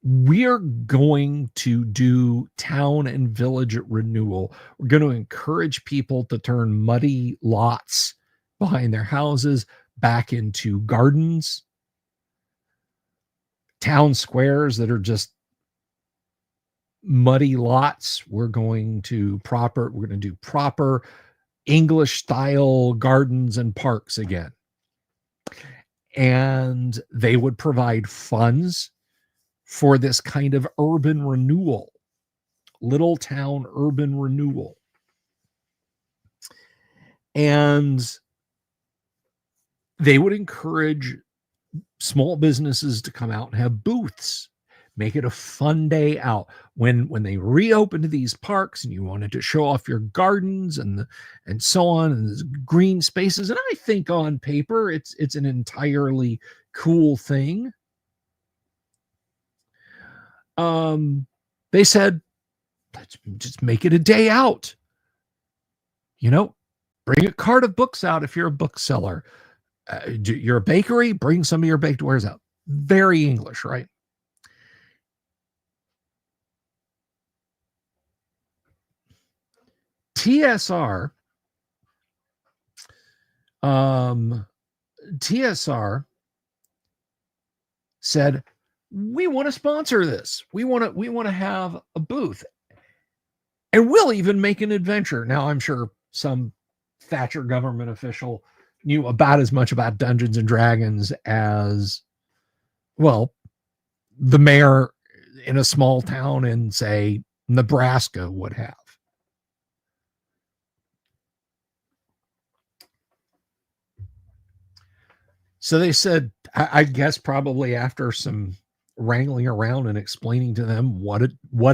we're going to do town and village renewal. We're going to encourage people to turn muddy lots behind their houses back into gardens, town squares that are just muddy lots. We're going to do proper English style gardens and parks again. And they would provide funds for this kind of urban renewal, little town urban renewal. And they would encourage small businesses to come out and have booths, make it a fun day out. When they reopened these parks and you wanted to show off your gardens and so on, and the green spaces, and I think on paper it's an entirely cool thing. They said, let's just make it a day out. You know, bring a cart of books out if you're a bookseller. You're a bakery, bring some of your baked wares out. Very English, right? TSR said, we want to sponsor this. We want to have a booth. And we'll even make an adventure. Now, I'm sure some Thatcher government official knew about as much about Dungeons and Dragons as, well, the mayor in a small town in, say, Nebraska would have. So they said, I guess probably after some wrangling around and explaining to them what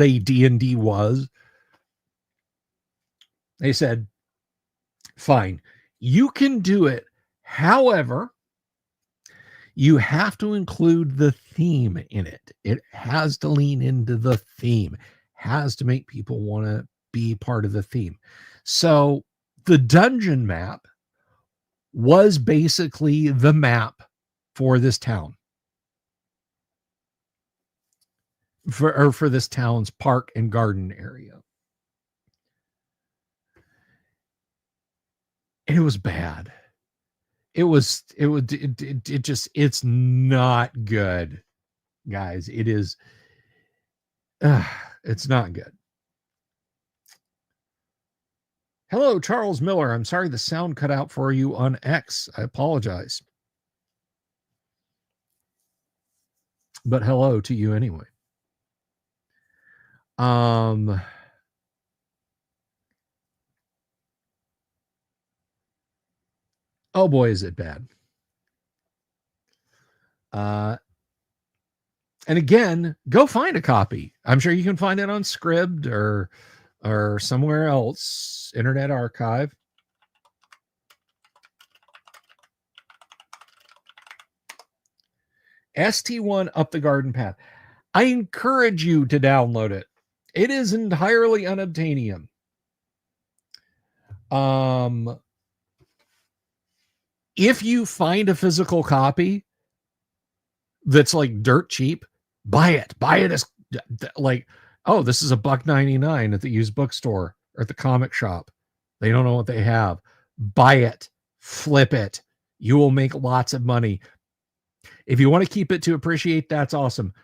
a D&D was, they said, fine, you can do it. However, you have to include the theme in it. It has to lean into the theme, has to make people want to be part of the theme. So the dungeon map was basically the map for this town, for this town's park and garden area. And it was bad. It's not good, guys. It is, it's not good. Hello, Charles Miller. I'm sorry the sound cut out for you on X. I apologize. But hello to you anyway. Oh boy, is it bad. And again, go find a copy. I'm sure you can find it on Scribd or somewhere else, Internet Archive. ST1 Up the Garden Path. I encourage you to download it. It is entirely unobtainium. If you find a physical copy that's like dirt cheap, buy it. Buy it as like, oh, this is $1.99 at the used bookstore or at the comic shop. They don't know what they have. Buy it. Flip it. You will make lots of money. If you want to keep it to appreciate, that's awesome.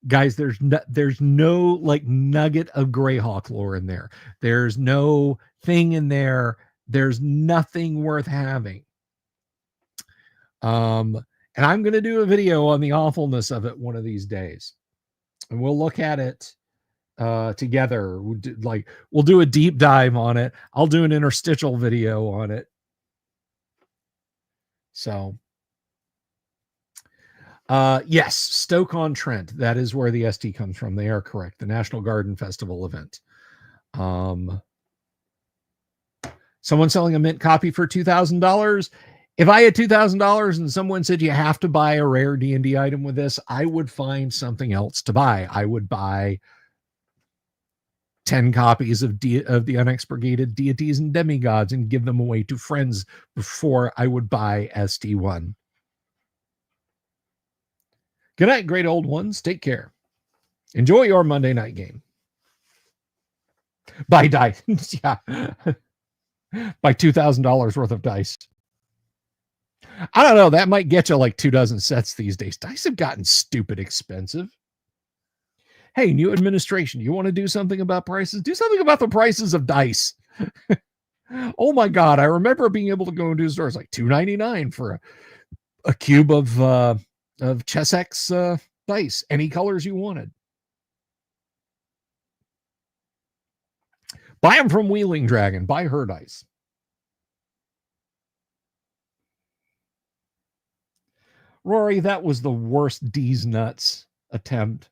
Guys, there's no like nugget of Greyhawk lore in there. There's no thing in there. There's nothing worth having. And I'm going to do a video on the awfulness of it one of these days, and we'll look at it together. We'll do a deep dive on it. I'll do an interstitial video on it. So yes, Stoke-on-Trent. That is where the ST comes from. They are correct. The National Garden Festival event. Someone selling a mint copy for $2,000. If I had $2,000 and someone said you have to buy a rare D&D item with this, I would find something else to buy. I would buy 10 copies of the Unexpurgated Deities and Demigods and give them away to friends before I would buy ST1. Good night, great old ones. Take care. Enjoy your Monday night game. Buy dice. Yeah. Buy $2,000 worth of dice. I don't know. That might get you like 24 sets these days. Dice have gotten stupid expensive. Hey, new administration, you want to do something about prices? Do something about the prices of dice. Oh my God. I remember being able to go into stores like $2.99 for a cube of Chessex dice, any colors you wanted. Buy them from Wheeling Dragon. Buy her dice. Rory, that was the worst D's nuts attempt.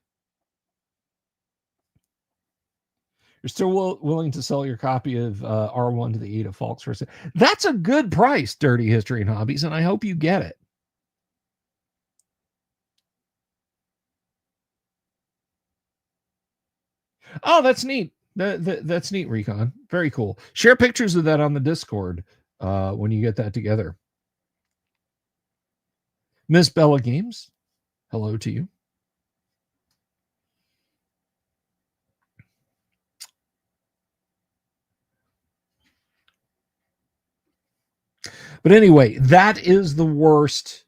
You're still willing to sell your copy of R1 to the 8 of Falks for a second. That's a good price, Dirty History and Hobbies, and I hope you get it. Oh, that's neat. That's neat, Recon. Very cool. Share pictures of that on the Discord when you get that together. Miss Bella Games, hello to you. But anyway, that is the worst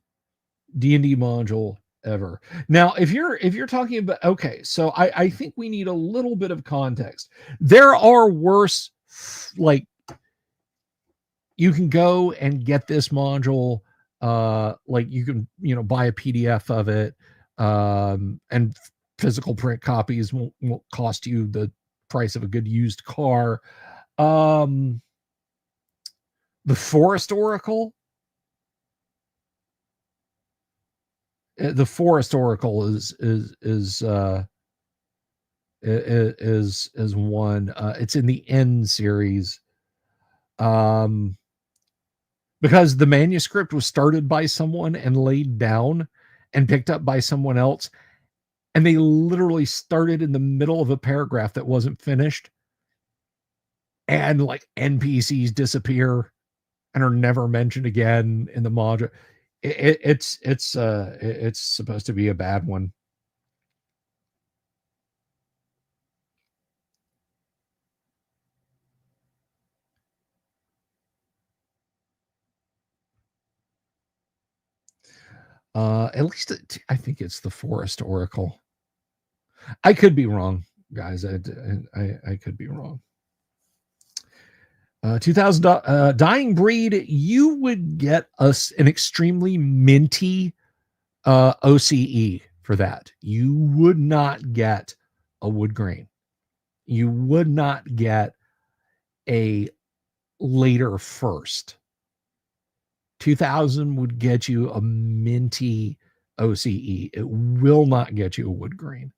D&D module ever. Now, if you're talking about, okay, so I think we need a little bit of context. There are worse, like, you can go and get this module, like you can, buy a PDF of it, and physical print copies won't cost you the price of a good used car. The Forest Oracle. The Forest Oracle is one. It's in the N series. Because the manuscript was started by someone and laid down and picked up by someone else, and they literally started in the middle of a paragraph that wasn't finished, and like NPCs disappear and are never mentioned again in the module. It's supposed to be a bad one. At least I think it's the Forest Oracle. I could be wrong, guys. I could be wrong. 2000 Dying Breed, you would get us an extremely minty OCE for that. You would not get a wood grain. You would not get a later first. 2000 would get you a minty OCE. It will not get you a wood grain.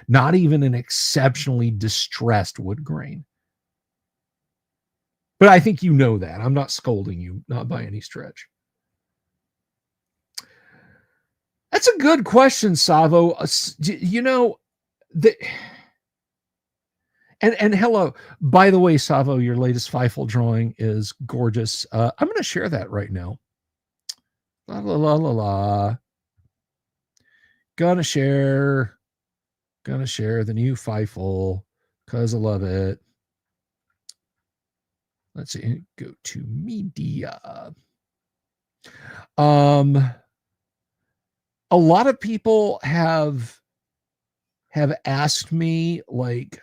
Not even an exceptionally distressed wood grain. But I think you know that. I'm not scolding you, not by any stretch. That's a good question, Savo. And hello. By the way, Savo, your latest Feifel drawing is gorgeous. I'm going to share that right now. La la la la la. Gonna share the new Feifel because I love it. Let's see, go to media. A lot of people have have asked me like,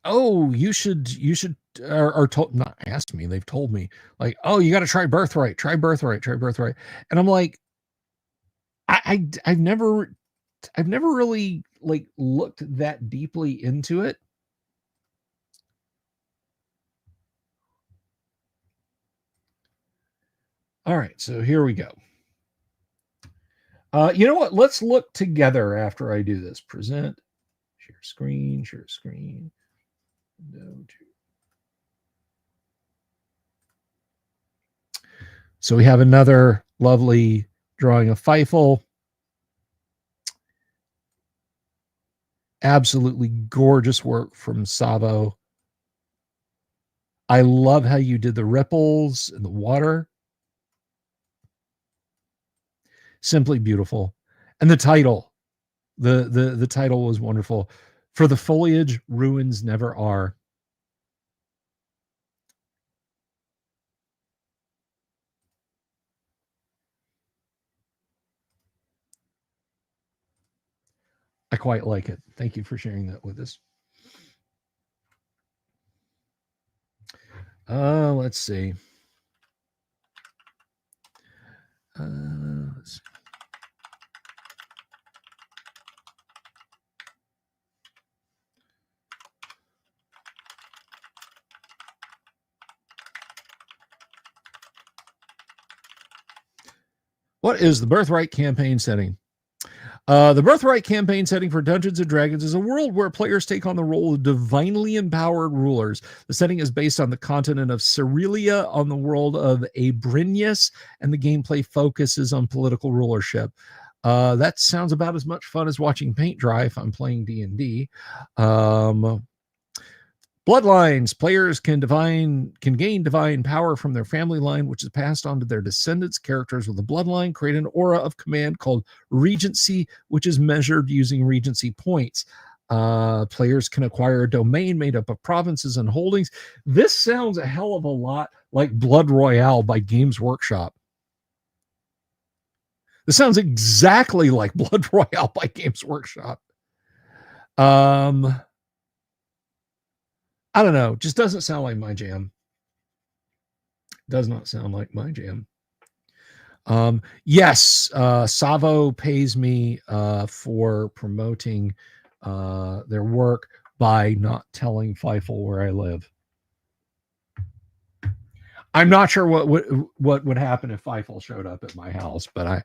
oh, you should, or told, not asked me, they've told me like, oh, you got to try Birthright, try Birthright, try Birthright. And I'm like, I've never really like looked that deeply into it. All right, so here we go. You know what? Let's look together after I do this. Present, share screen, share screen. No, so we have another lovely drawing of Feifel. Absolutely gorgeous work from Savo. I love how you did the ripples in the water. Simply beautiful. And the title, the title was wonderful. For the foliage, ruins never are. I quite like it. Thank you for sharing that with us. Let's see. Let's see. What is the Birthright campaign setting? The Birthright campaign setting for Dungeons & Dragons is a world where players take on the role of divinely empowered rulers. The setting is based on the continent of Cerealia on the world of Abrinius, and the gameplay focuses on political rulership. That sounds about as much fun as watching paint dry if I'm playing D&D. Bloodlines. Players can gain divine power from their family line, which is passed on to their descendants. Characters with a bloodline create an aura of command called Regency, which is measured using Regency points. Players can acquire a domain made up of provinces and holdings. This sounds a hell of a lot like Blood Royale by Games Workshop. This sounds exactly like Blood Royale by Games Workshop. I don't know. Just doesn't sound like my jam. Does not sound like my jam. Yes, Savo pays me for promoting their work by not telling Feifel where I live. I'm not sure what would happen if Feifel showed up at my house, but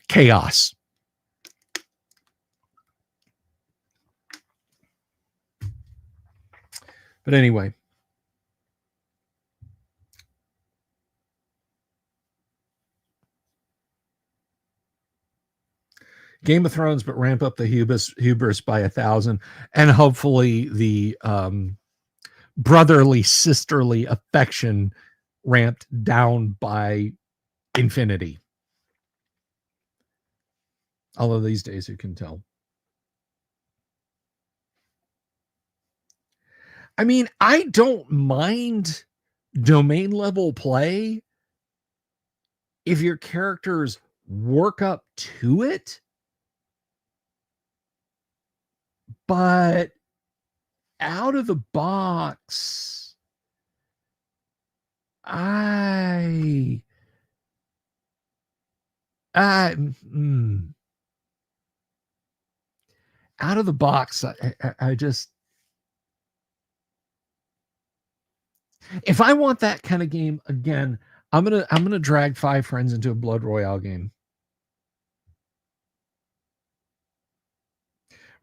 chaos. But anyway. Game of Thrones, but ramp up the hubris by 1,000, and hopefully the brotherly, sisterly affection ramped down by infinity. Although these days, who can tell? I mean, I don't mind domain level play if your characters work up to it, but out of the box, out of the box, I just, if I want that kind of game again, I'm gonna drag 5 friends into a Blood Royale game.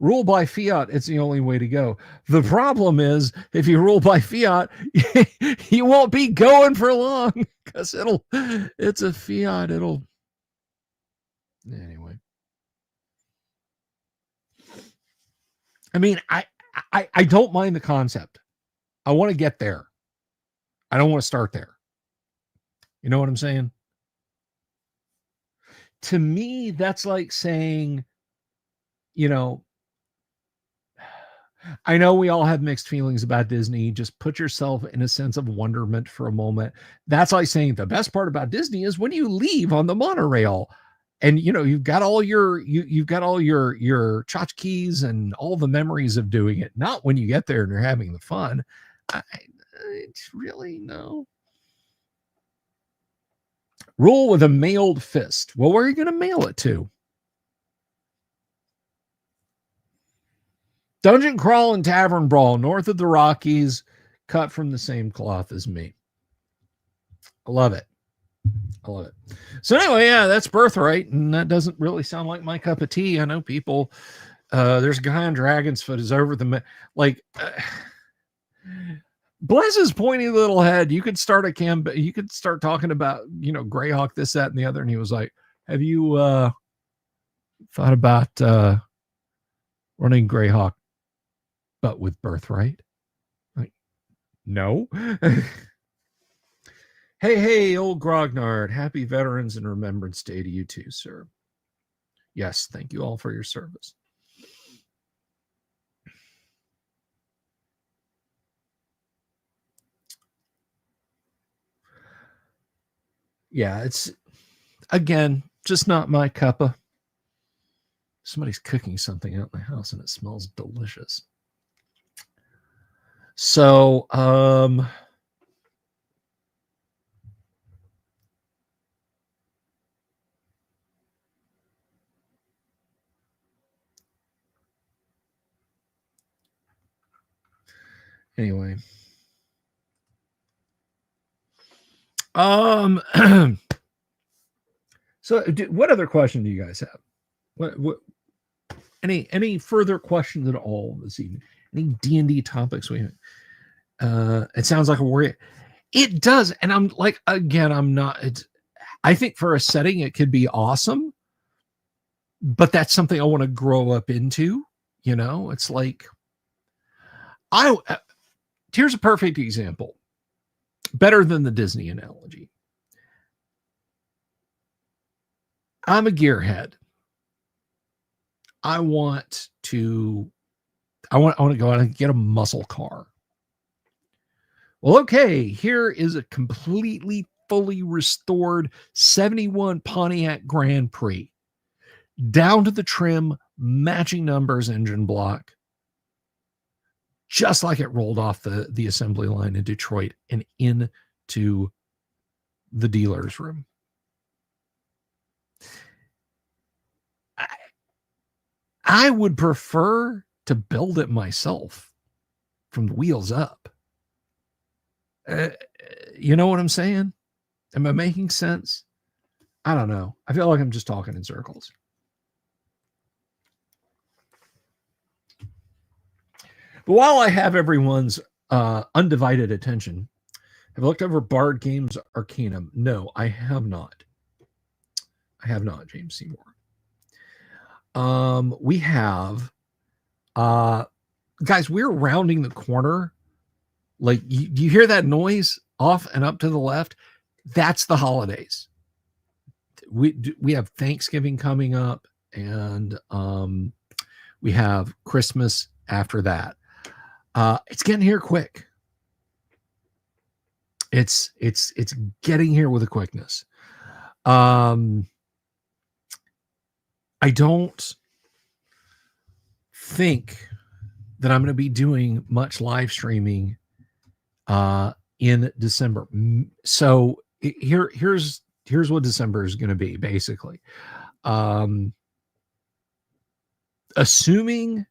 Rule by fiat, it's the only way to go. The problem is, if you rule by fiat, you won't be going for long because it's a fiat. Anyway. I mean, I don't mind the concept. I want to get there. I don't want to start there. You know what I'm saying? To me, that's like saying, you know, I know we all have mixed feelings about Disney. Just put yourself in a sense of wonderment for a moment. That's like saying the best part about Disney is when you leave on the monorail. and you've got all you've got all your tchotchkes and all the memories of doing it. Not when you get there and you're having the fun. It's really no. Rule with a mailed fist. Well, where are you going to mail it to? Dungeon Crawl and Tavern Brawl, north of the Rockies, cut from the same cloth as me. I love it. I love it. So anyway, yeah, that's Birthright, and that doesn't really sound like my cup of tea. I know people. There's a guy on Dragon's Foot is over the like. Bless his pointy little head. You could start a campaign. You could start talking about Greyhawk, this, that, and the other, and he was like, "Have you thought about running Greyhawk, but with Birthright?" Like, no. Hey, old Grognard. Happy Veterans and Remembrance Day to you too, sir. Yes, thank you all for your service. Yeah, it's, again, just not my cuppa. Somebody's cooking something out in the house and it smells delicious. So, anyway. So what other question do you guys have? What any further questions at all this evening? Any D&D topics we it sounds like a warrior. It does, and I'm like, again, I'm not, I think for a setting it could be awesome, but that's something I want to grow up into. It's like, here's a perfect example, better than the Disney analogy. I'm a gearhead. I want to go out and get a muscle car. Well, okay, here is a completely fully restored 71 Pontiac Grand Prix, down to the trim, matching numbers, engine block, just like it rolled off the assembly line in Detroit and into the dealer's room. I would prefer to build it myself from the wheels up. You know what I'm saying? Am I making sense? I don't know. I feel like I'm just talking in circles. But while I have everyone's undivided attention, have I looked over Bard Games Arcanum? No, I have not. I have not, James Seymour. We have, guys, we're rounding the corner. Like, you hear that noise off and up to the left? That's the holidays. We have Thanksgiving coming up, and we have Christmas after that. It's getting here quick. It's getting here with a quickness. I don't think that I'm going to be doing much live streaming in December. So here's what December is going to be, basically. Assuming,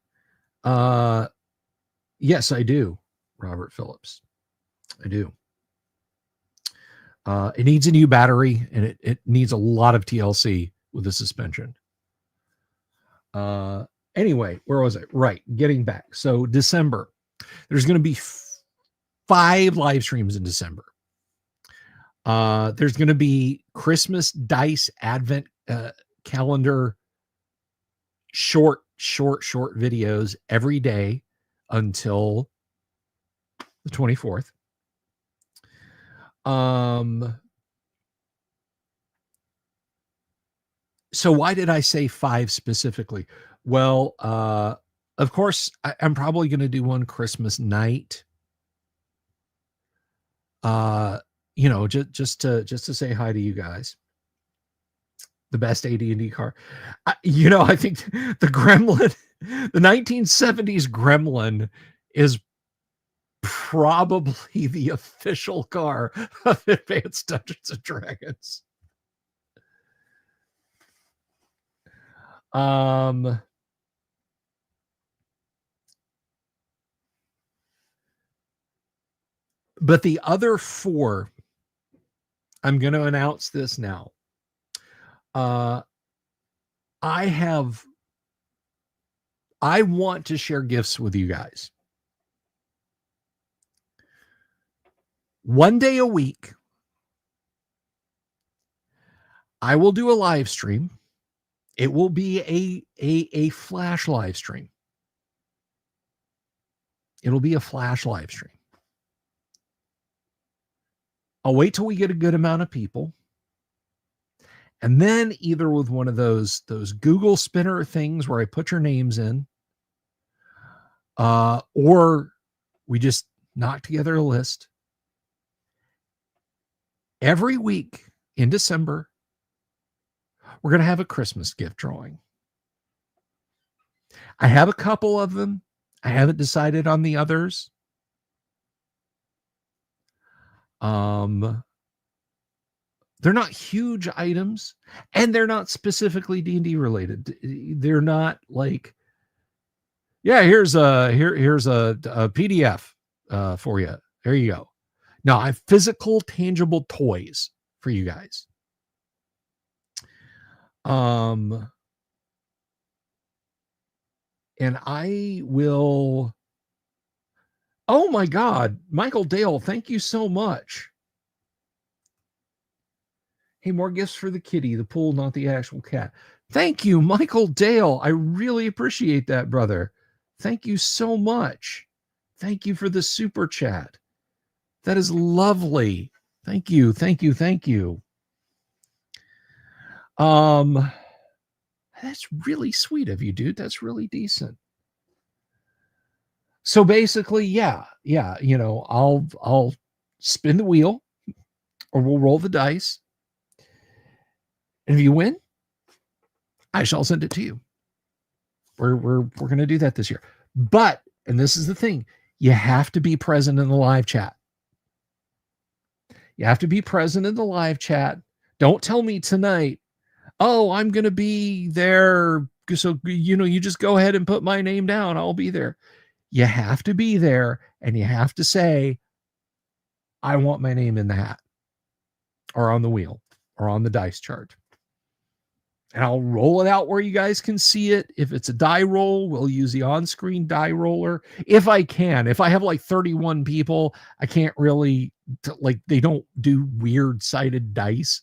yes, I do, Robert Phillips. I do. It needs a new battery, and it needs a lot of TLC with the suspension. Anyway, where was I? Right, getting back. So December, there's going to be 5 live streams in December. There's going to be Christmas Dice Advent calendar short videos every day until the 24th. So why did I say 5 specifically? Well, of course, I'm probably going to do one Christmas night. Just to say hi to you guys. The best AD&D car. I think the Gremlin, the 1970s Gremlin is probably the official car of Advanced Dungeons and Dragons. But the other 4, I'm going to announce this now. I want to share gifts with you guys. One day a week, I will do a live stream. It will be a flash live stream. It'll be a flash live stream. I'll wait till we get a good amount of people. And then either with one of those Google spinner things where I put your names in, or we just knock together a list. Every week in December, we're going to have a Christmas gift drawing. I have a couple of them. I haven't decided on the others. They're not huge items, and they're not specifically D&D related. They're not like, yeah, here's a PDF for you. There you go. No, I have physical, tangible toys for you guys. And I will. Oh my God, Michael Dale, thank you so much. Hey, more gifts for the kitty, the pool, not the actual cat. Thank you, Michael Dale. I really appreciate that, brother. Thank you so much. Thank you for the super chat. That is lovely. Thank you. Thank you. Thank you. That's really sweet of you, dude. That's really decent. So basically, yeah, I'll spin the wheel, or we'll roll the dice. And if you win, I shall send it to you. We're going to do that this year. But, and this is the thing, you have to be present in the live chat. You have to be present in the live chat. Don't tell me tonight, oh, I'm going to be there. So, you just go ahead and put my name down. I'll be there. You have to be there, and you have to say, I want my name in the hat, or on the wheel, or on the dice chart. And I'll roll it out where you guys can see it. If it's a die roll, we'll use the on-screen die roller. If I can. If I have like 31 people, I can't really, they don't do weird-sided dice.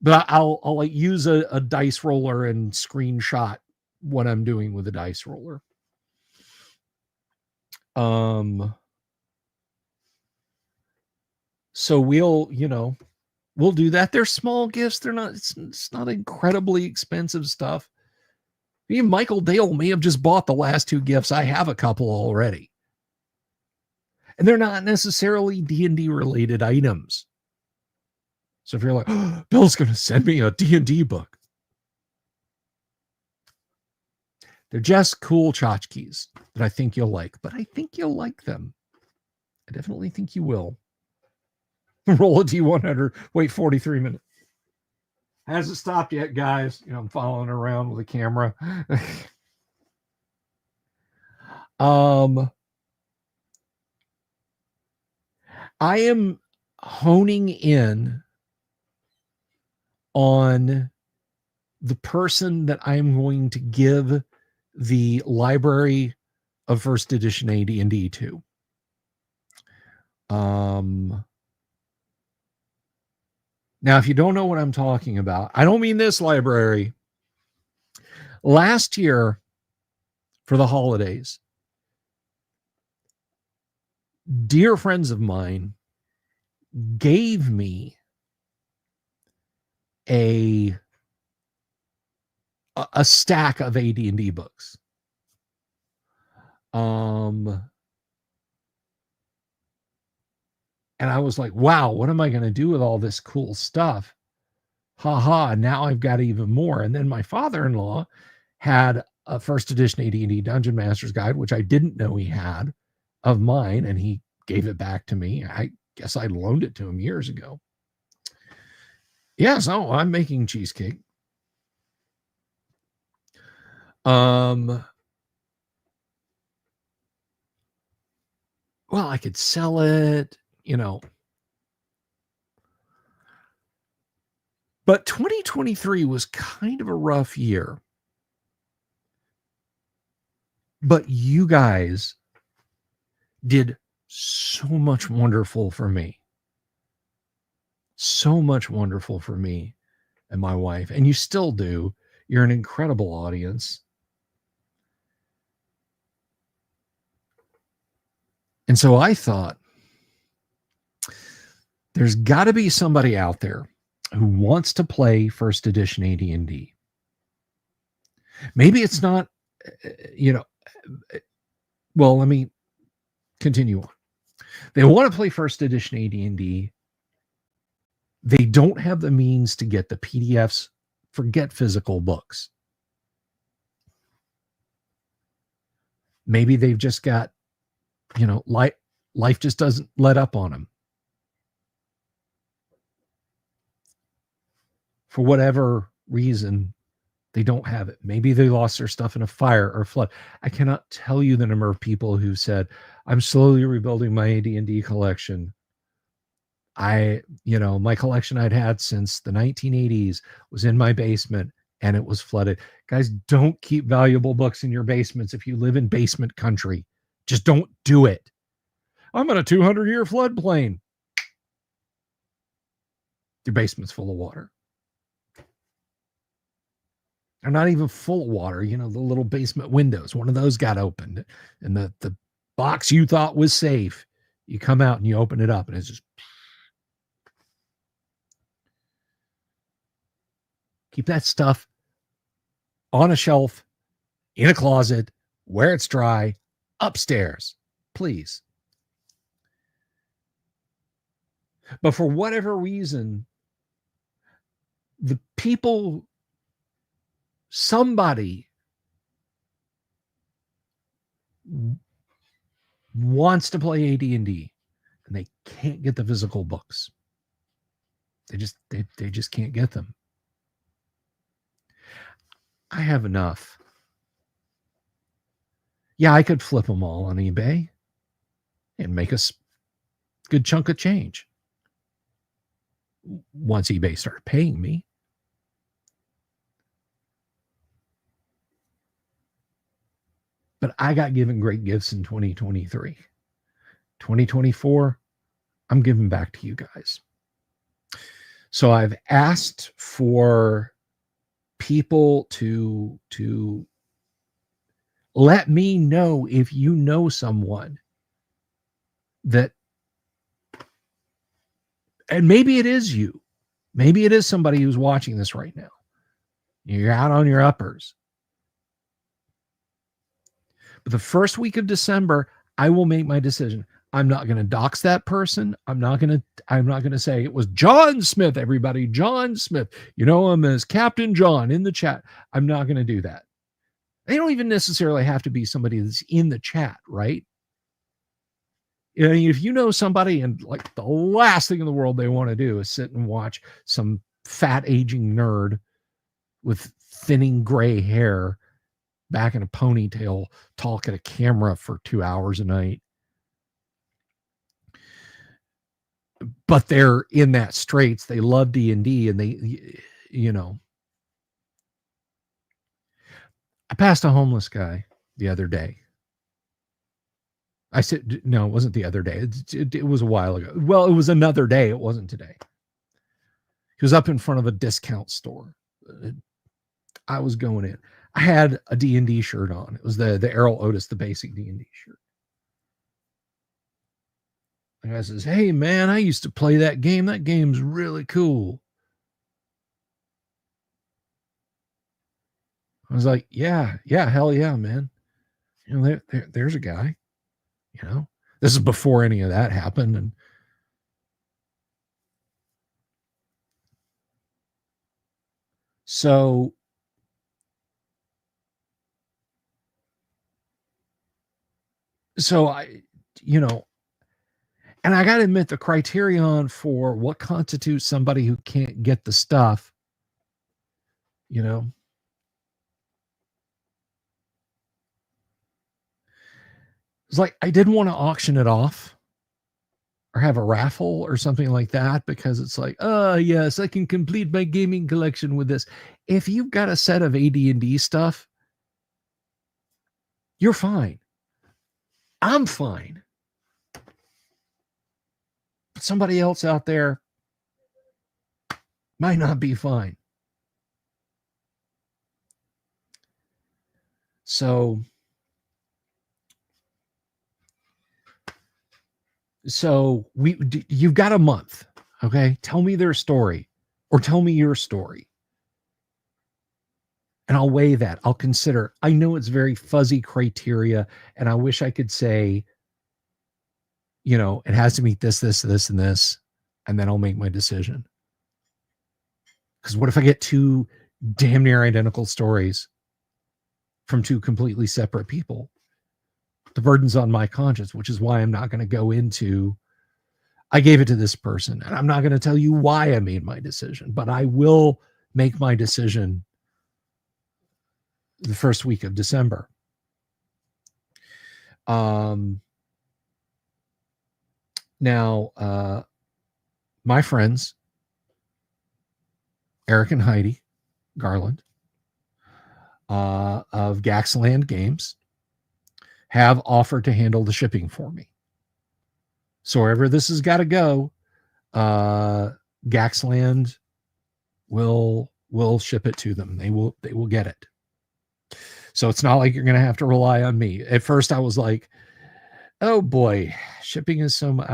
But I'll like use a dice roller and screenshot what I'm doing with a dice roller. So we'll do that. They're small gifts. They're not, it's not incredibly expensive stuff. Even Michael Dale may have just bought the last 2 gifts. I have a couple already. And they're not necessarily D&D related items. So if you're like, oh, Bill's going to send me a D&D book. They're just cool tchotchkes that I think you'll like. But I think you'll like them. I definitely think you will. Roll a D100. Wait 43 minutes. Hasn't stopped yet, guys. I'm following around with a camera. I am honing in on the person that I'm going to give the library of first edition AD&D to. Now, if you don't know what I'm talking about, I don't mean this library. Last year, for the holidays, dear friends of mine gave me a stack of AD&D books. And I was like, wow, what am I going to do with all this cool stuff? Ha, now I've got even more. And then my father-in-law had a first edition AD&D Dungeon Master's Guide, which I didn't know he had, of mine, and he gave it back to me. I guess I loaned it to him years ago. Yeah, so I'm making cheesecake. Well, I could sell it, but 2023 was kind of a rough year. But you guys did so much wonderful for me. So much wonderful for me and my wife. And you still do. You're an incredible audience. And so I thought, there's got to be somebody out there who wants to play first edition AD&D. Maybe it's not, well, let me continue on. They want to play first edition AD&D. They don't have the means to get the PDFs. Forget physical books. Maybe they've just got, life just doesn't let up on them. For whatever reason, they don't have it. Maybe they lost their stuff in a fire or a flood. I cannot tell you the number of people who said, I'm slowly rebuilding my AD&D collection. My collection I'd had since the 1980s was in my basement and it was flooded. Guys, don't keep valuable books in your basements if you live in basement country. Just don't do it. I'm on a 200-year floodplain. Your basement's full of water. They're not even full of water. The little basement windows, one of those got opened and the box you thought was safe, you come out and you open it up and it's just, keep that stuff on a shelf, in a closet, where it's dry, upstairs, please. But for whatever reason, the people, somebody wants to play AD&D and they can't get the physical books. They just can't get them. I have enough. Yeah, I could flip them all on eBay and make a good chunk of change once eBay started paying me. But I got given great gifts in 2023. 2024, I'm giving back to you guys. So I've asked for people to let me know if you know someone that, and maybe it is you. Maybe it is somebody who's watching this right now. You're out on your uppers. But the first week of December, I will make my decision. I'm not going to dox that person. I'm not going to say it was John Smith, everybody. John Smith. You know him as Captain John in the chat. I'm not going to do that. They don't even necessarily have to be somebody that's in the chat, right? If you know somebody and like the last thing in the world they want to do is sit and watch some fat aging nerd with thinning gray hair back in a ponytail talk at a camera for 2 hours a night, but they're in that straits, they love D&D, and they, I passed a homeless guy the other day. I said, no, it wasn't the other day. It was a while ago. Well, it was another day. It wasn't today. He was up in front of a discount store. I was going in. I had a D&D shirt on. It was the Errol Otis, the basic D&D shirt. The guy says, hey, man, I used to play that game. That game's really cool. I was like, yeah, hell yeah, man. There's a guy. This is before any of that happened. And So I, you know, and I got to admit the criterion for what constitutes somebody who can't get the stuff, you know, it's like I didn't want to auction it off or have a raffle or something like that because it's like, oh yes, I can complete my gaming collection with this. If you've got a set of AD&D stuff, you're fine. I'm fine. But somebody else out there might not be fine. So you've got a month. Okay. Tell me their story or tell me your story. And I'll weigh that. I'll consider. I know it's very fuzzy criteria, and I wish I could say, it has to meet this, this, this, and this, and then I'll make my decision. Because what if I get two damn near identical stories from two completely separate people? The burden's on my conscience, which is why I'm not going to go into, I gave it to this person, and I'm not going to tell you why I made my decision, but I will make my decision the first week of December. Now, my friends, Eric and Heidi Garland of Gaxland Games, have offered to handle the shipping for me. So wherever this has got to go, Gaxland will ship it to them. They will get it. So it's not like you're going to have to rely on me. At first, I was like, "Oh boy, shipping is so much.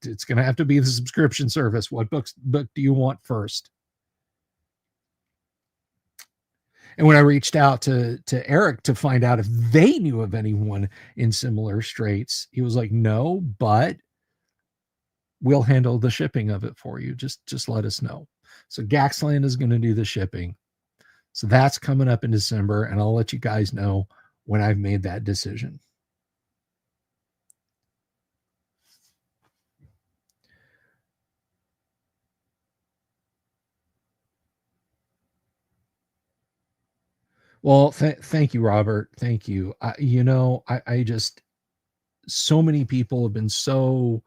It's going to have to be the subscription service. What book do you want first?" And when I reached out to Eric to find out if they knew of anyone in similar straits, he was like, "No, but we'll handle the shipping of it for you. Just let us know." So Gaxland is going to do the shipping. So that's coming up in December, and I'll let you guys know when I've made that decision. Well, thank you, Robert. Thank you. I just, so many people have been so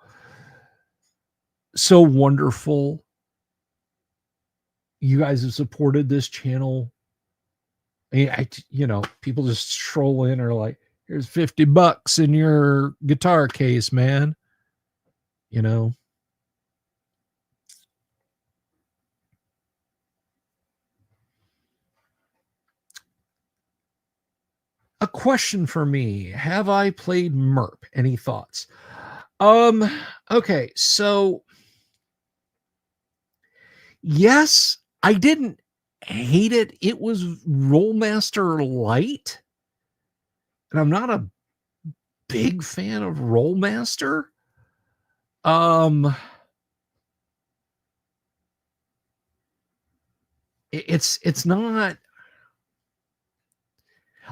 wonderful. You guys have supported this channel. People just stroll in or like, here's $50 in your guitar case, man. A question for me. Have I played MERP? Any thoughts? Okay, so yes, I didn't hate it. It was Rollmaster Light. And I'm not a big fan of Rollmaster. It's not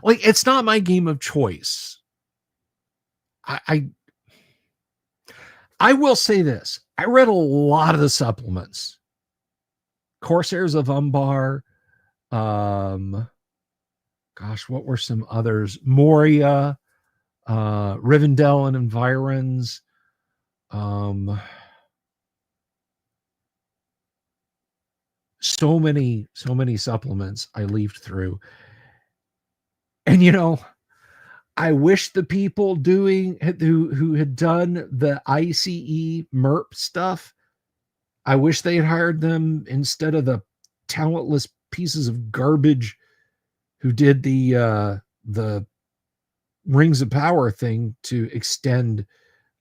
like, it's not my game of choice. I will say this. I read a lot of the supplements. Corsairs of Umbar. Gosh, what were some others? Moria, Rivendell and Environs. So many supplements I leafed through. And I wish the people who had done the ICE MERP stuff, I wish they had hired them instead of the talentless pieces of garbage who did the Rings of Power thing to extend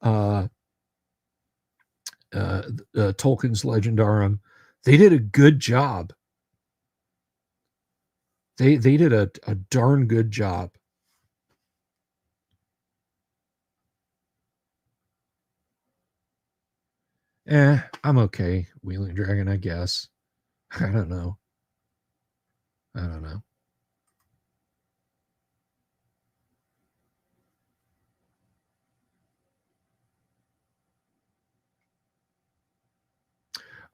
Tolkien's Legendarum. They did a good job. They did a darn good job. I'm okay. Wheeling Dragon, I guess. I don't know. I don't know.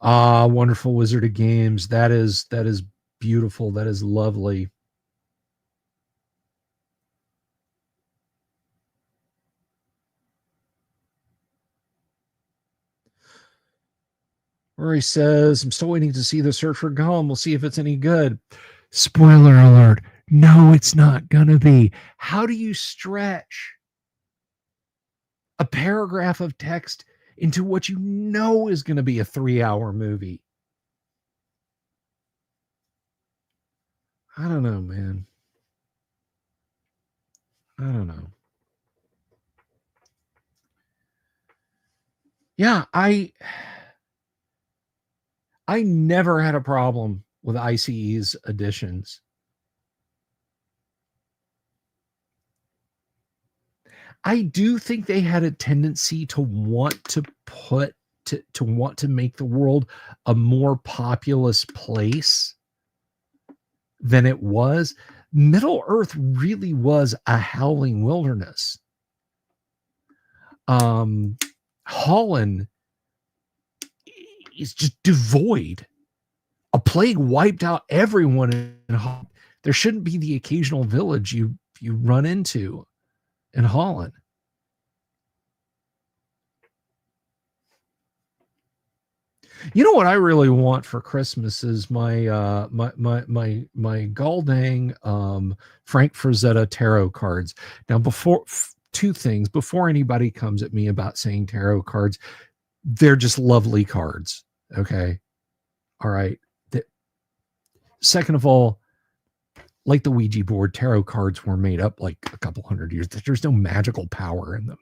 Ah, Wonderful Wizard of Games. That is beautiful. That is lovely. Rory says, I'm still waiting to see The Search for Gollum. We'll see if it's any good. Spoiler alert. No, it's not going to be. How do you stretch a paragraph of text into what you know is going to be a 3-hour movie? I don't know, man. I don't know. Yeah, I never had a problem with ICE's editions. I do think they had a tendency to want to put to want to make the world a more populous place than it was. Middle Earth really was a howling wilderness. Holland is just devoid. A plague wiped out everyone in Holland. There shouldn't be the occasional village you run into in Holland. You know what I really want for Christmas is my Galdang Frank Frazetta tarot cards. Now, before two things, before anybody comes at me about saying tarot cards, they're just lovely cards. Okay, all right. Second of all, like the Ouija board, tarot cards were made up like a couple hundred years. There's no magical power in them,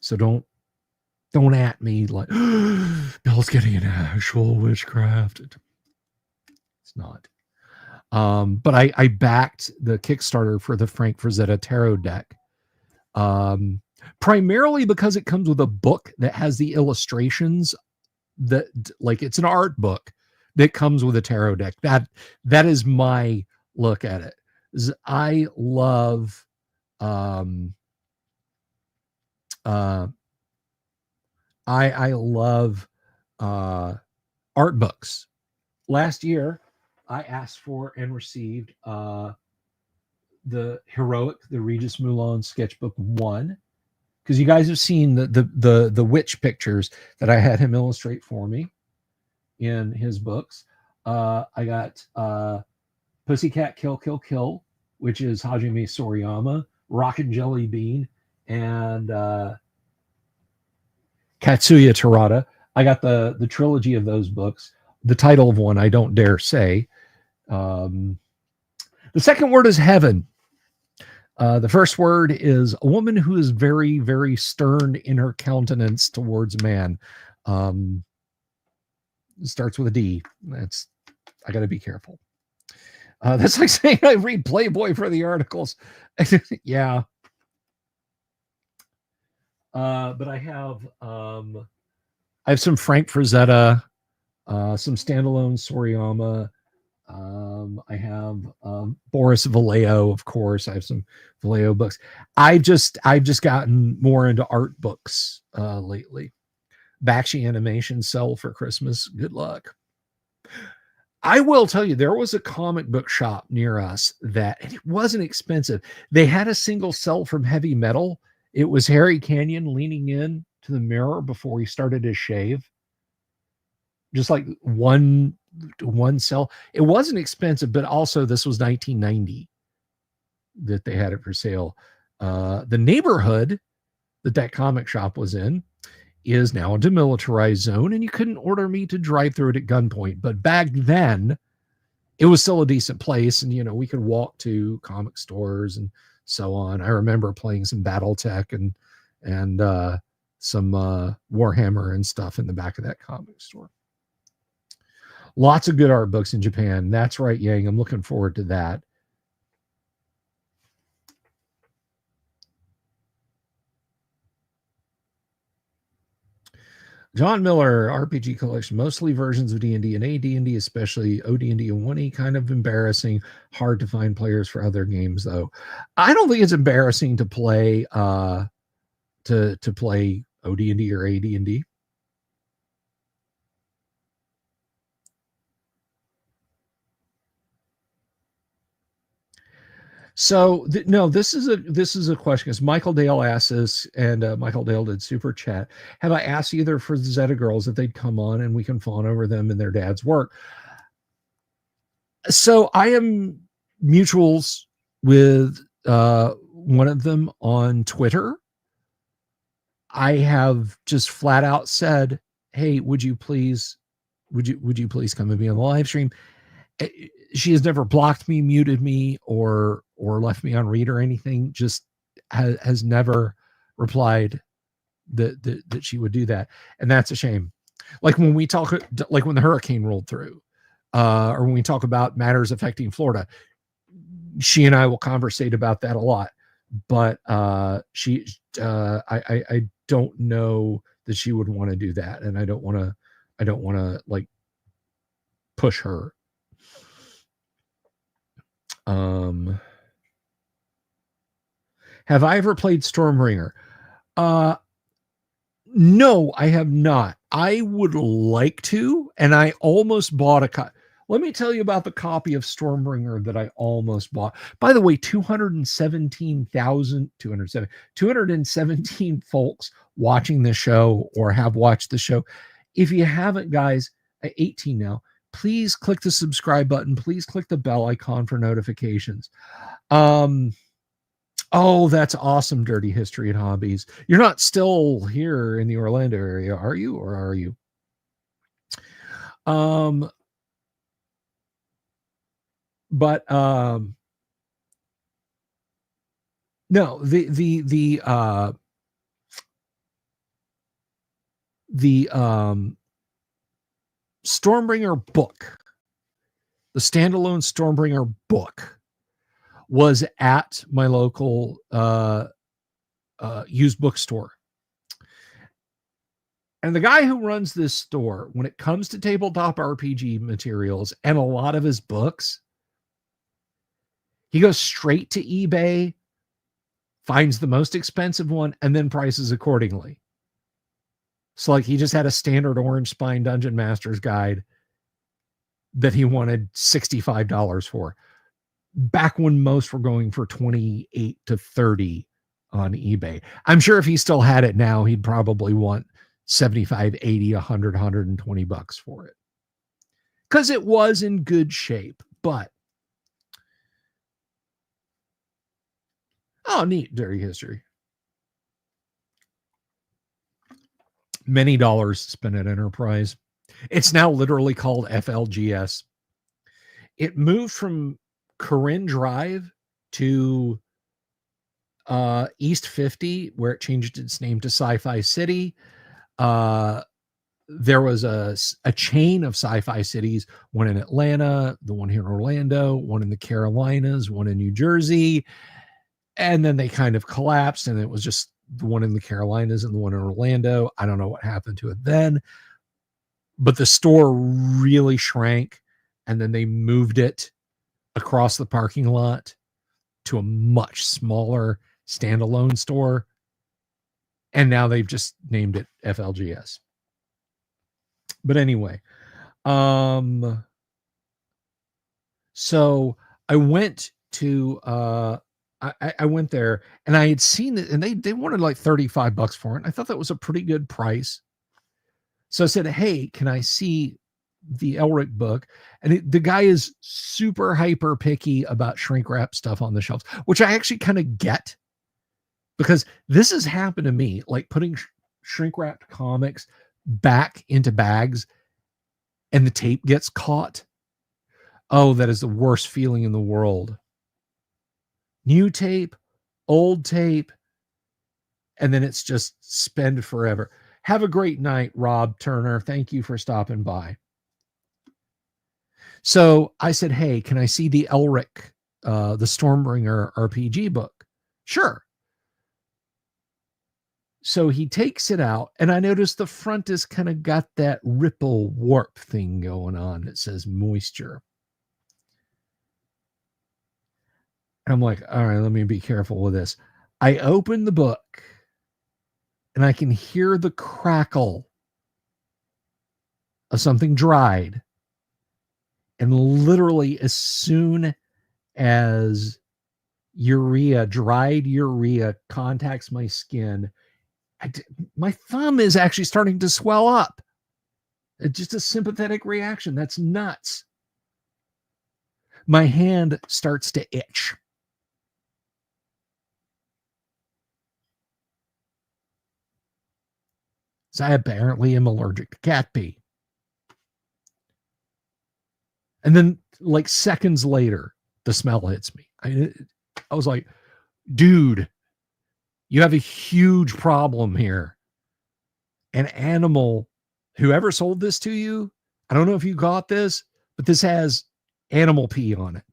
so don't at me like Bill's getting an actual witchcraft. It's not. But I backed the Kickstarter for the Frank Frazetta tarot deck, primarily because it comes with a book that has the illustrations that, like, it's an art book that comes with a tarot deck. That is my look at it. I love I love art books. Last year, I asked for and received the Regis Moulin sketchbook 1, because you guys have seen the witch pictures that I had him illustrate for me in his books. I got Pussycat Kill Kill Kill, which is Hajime Soriyama, Rockin' Jelly Bean, and Katsuya Terada. I got the trilogy of those books. The title of one I don't dare say. The second word is heaven. The first word is a woman who is very, very stern in her countenance towards man. Starts with a D. I got to be careful. That's like saying I read Playboy for the articles. Yeah. But I have some Frank Frazetta, some standalone Soriyama. I have Boris Vallejo, of course. I have some Vallejo books. I've just gotten more into art books lately. Bakshi Animation sell for Christmas. Good luck. I will tell you, there was a comic book shop near us that, and it wasn't expensive. They had a single cell from Heavy Metal. It was Harry Canyon leaning in to the mirror before he started his shave. Just like one cell. It wasn't expensive, but also this was 1990 that they had it for sale. The neighborhood that comic shop was in is now a demilitarized zone, and you couldn't order me to drive through it at gunpoint. But back then, it was still a decent place, and we could walk to comic stores and so on. I remember playing some BattleTech and some Warhammer and stuff in the back of that comic store. Lots of good art books in Japan. That's right, Yang. I'm looking forward to that. John Miller, RPG collection, mostly versions of D&D and AD&D, especially OD&D and 1E, kind of embarrassing. Hard to find players for other games, though. I don't think it's embarrassing to play to play OD&D or AD&D. So no, this is a question because Michael Dale asked this, and Michael Dale did super chat. Have I asked either for the Zeta girls if they'd come on and we can fawn over them and their dad's work? So I am mutuals with one of them on Twitter. I have just flat out said, "Hey, would you please come and be on the live stream?" She has never blocked me, muted me, or left me on read or anything. Just has never replied that she would do that, and that's a shame. Like when we talk, like when the hurricane rolled through, or when we talk about matters affecting Florida, she and I will conversate about that a lot. But I don't know that she would want to do that, and I don't want to like push her. Have I ever played Stormbringer? No, I have not. I would like to, and I almost bought a Let me tell you about the copy of Stormbringer that I almost bought. By the way, 217 folks watching the show or have watched the show. If you haven't, guys, 18 now, please click the subscribe button. Please click the bell icon for notifications. Oh, that's awesome, Dirty History and Hobbies. You're not still here in the Orlando area, are you? Or are you? But no, the Stormbringer book, the standalone Stormbringer book, was at my local used bookstore. And the guy who runs this store, when it comes to tabletop RPG materials and a lot of his books, he goes straight to eBay, finds the most expensive one, and then prices accordingly. So like he just had a standard Orange Spine Dungeon Master's guide that he wanted $65 for. Back when most were going for 28 to 30 on eBay. I'm sure if he still had it now, he'd probably want 75, 80, 100, 120 bucks for it. Because it was in good shape. But oh, neat, Dirty History. Many dollars spent at Enterprise. It's now literally called FLGS. It moved from Corinne Drive to East 50, where it changed its name to Sci-Fi City. There was a chain of sci-fi cities, one in Atlanta, the one here in Orlando, one in the Carolinas, one in New Jersey. And then they kind of collapsed, and it was just the one in the Carolinas and the one in Orlando. I don't know what happened to it then, but the store really shrank, and then they moved it across the parking lot to a much smaller standalone store. And now they've just named it FLGS. But anyway, so I went to I went there, and I had seen it, and they wanted like 35 bucks for it. I thought that was a pretty good price. So I said, "Hey, can I see the Elric book?" And the guy is super hyper picky about shrink wrap stuff on the shelves, which I actually kind of get, because this has happened to me, like putting shrink wrapped comics back into bags and the tape gets caught. Oh, that is the worst feeling in the world. New tape, old tape, and then it's just spend forever. Have a great night, Rob Turner. Thank you for stopping by. So I said, "Hey, can I see the Elric, the Stormbringer RPG book?" Sure. So he takes it out, and I notice the front has kind of got that ripple warp thing going on. It says moisture. And I'm like, all right, let me be careful with this. I open the book and I can hear the crackle of something dried. And literally, as soon as dried urea contacts my skin, my thumb is actually starting to swell up. It's just a sympathetic reaction. That's nuts. My hand starts to itch. So I apparently am allergic to cat pee. And then, like seconds later, the smell hits me. I was like, dude, you have a huge problem here. An animal, whoever sold this to you, I don't know if you got this, but this has animal pee on it.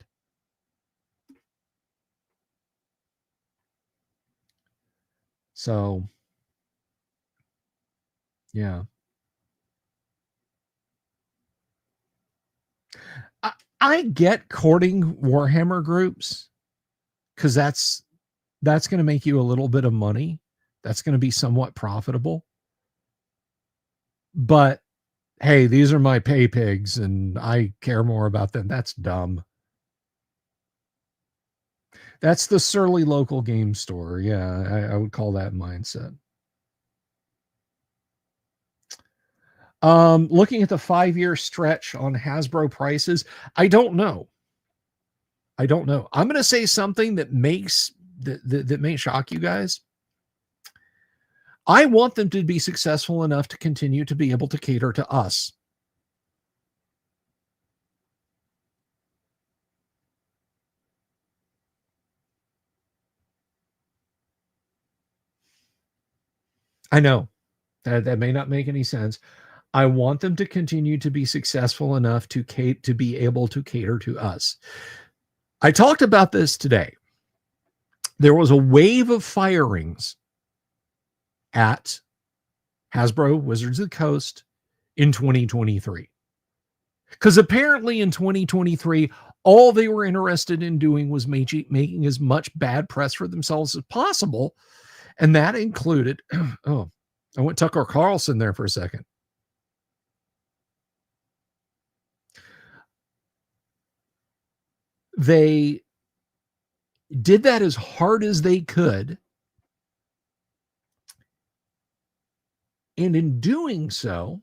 So, yeah. I get courting Warhammer groups because that's going to make you a little bit of money. That's going to be somewhat profitable. But hey, these are my pay pigs and I care more about them. That's dumb. That's the surly local game store. Yeah, I would call that mindset. Looking at the 5-year stretch on Hasbro prices, I don't know. I'm going to say something that may shock you guys. I want them to be successful enough to continue to be able to cater to us. I know that may not make any sense. I want them to continue to be successful enough to be able to cater to us. I talked about this today. There was a wave of firings at Hasbro Wizards of the Coast in 2023. Because apparently in 2023, all they were interested in doing was making as much bad press for themselves as possible. And that included, oh, I went Tucker Carlson there for a second. They did that as hard as they could. And in doing so,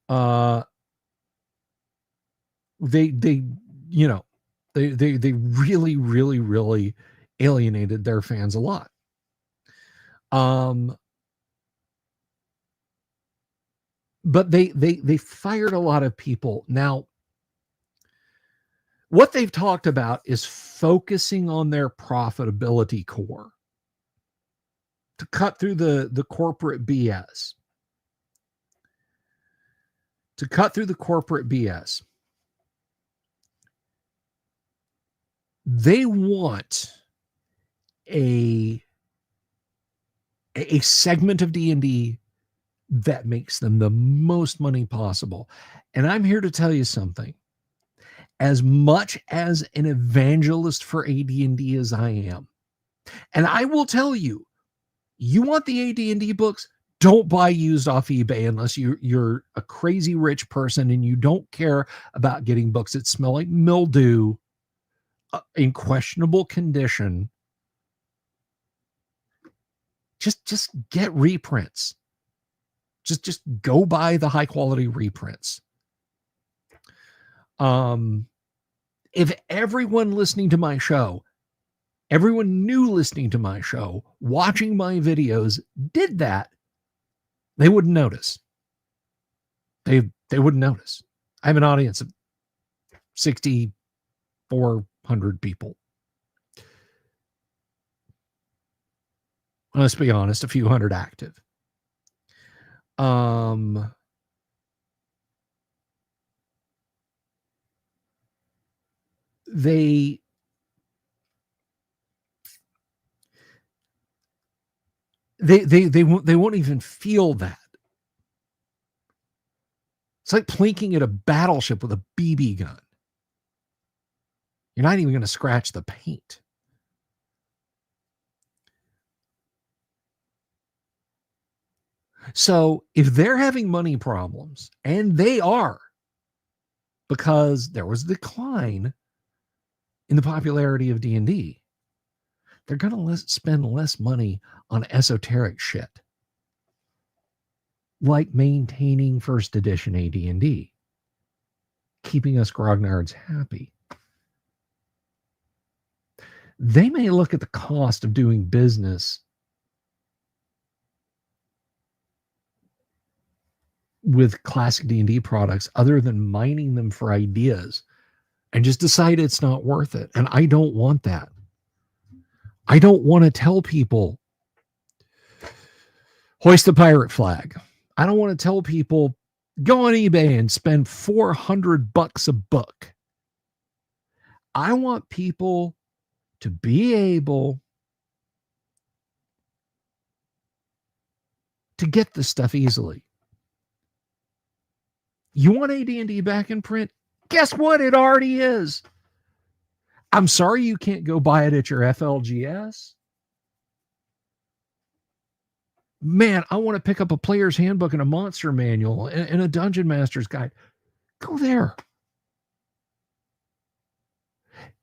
they really, really, really alienated their fans a lot. But they fired a lot of people. Now, what they've talked about is focusing on their profitability core to cut through the corporate BS. To cut through the corporate BS. They want a segment of D&D that makes them the most money possible. And I'm here to tell you something. As much as an evangelist for AD&D as I am, and I will tell you, you want the AD&D books, don't buy used off eBay unless you're a crazy rich person and you don't care about getting books that smell like mildew, in questionable condition. Just get reprints. Just go buy the high quality reprints. If everyone listening to my show, everyone new listening to my show, watching my videos did that, they wouldn't notice. They wouldn't notice. I have an audience of 6,400 people. Let's be honest, a few hundred active. They They won't even feel that. It's like plinking at a battleship with a BB gun. You're not even going to scratch the paint. So if they're having money problems, and they are, because there was a decline in the popularity of D&D, they're going to spend less money on esoteric shit, like maintaining first edition AD&D, keeping us grognards happy. They may look at the cost of doing business with classic D&D products other than mining them for ideas and just decide it's not worth it. And I don't want that. I don't want to tell people, hoist the pirate flag. I don't want to tell people, go on eBay and spend $400 a book. I want people to be able to get this stuff easily. You want AD&D back in print? Guess what? It already is. I'm sorry you can't go buy it at your FLGS. Man, I want to pick up a player's handbook and a monster manual and a dungeon master's guide. Go there.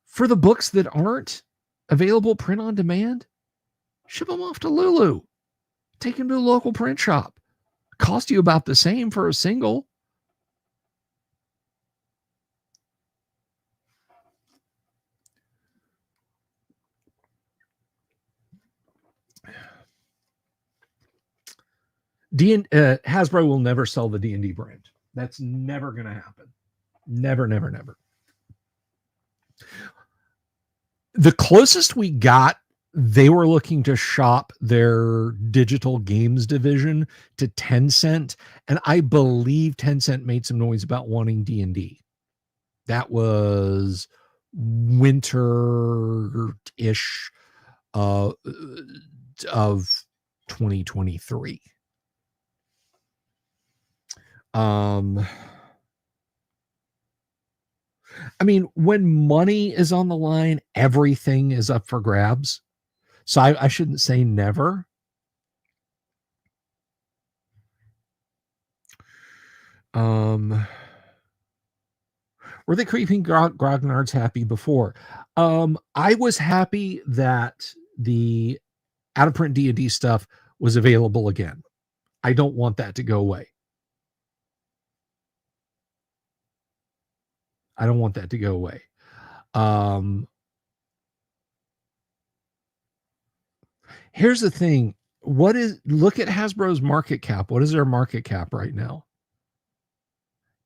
For the books that aren't available print on demand, ship them off to Lulu. Take them to a local print shop. Cost you about the same for a single. Hasbro will never sell the D&D brand. That's never going to happen. Never, never, never. The closest we got, they were looking to shop their digital games division to Tencent, and I believe Tencent made some noise about wanting D&D. That was winter-ish of 2023. I mean, when money is on the line, everything is up for grabs. So I shouldn't say never. Were they keeping grognards happy before? I was happy that the out-of-print D&D stuff was available again. I don't want that to go away. I don't want that to go away. Here's the thing. Look at Hasbro's market cap. What is their market cap right now?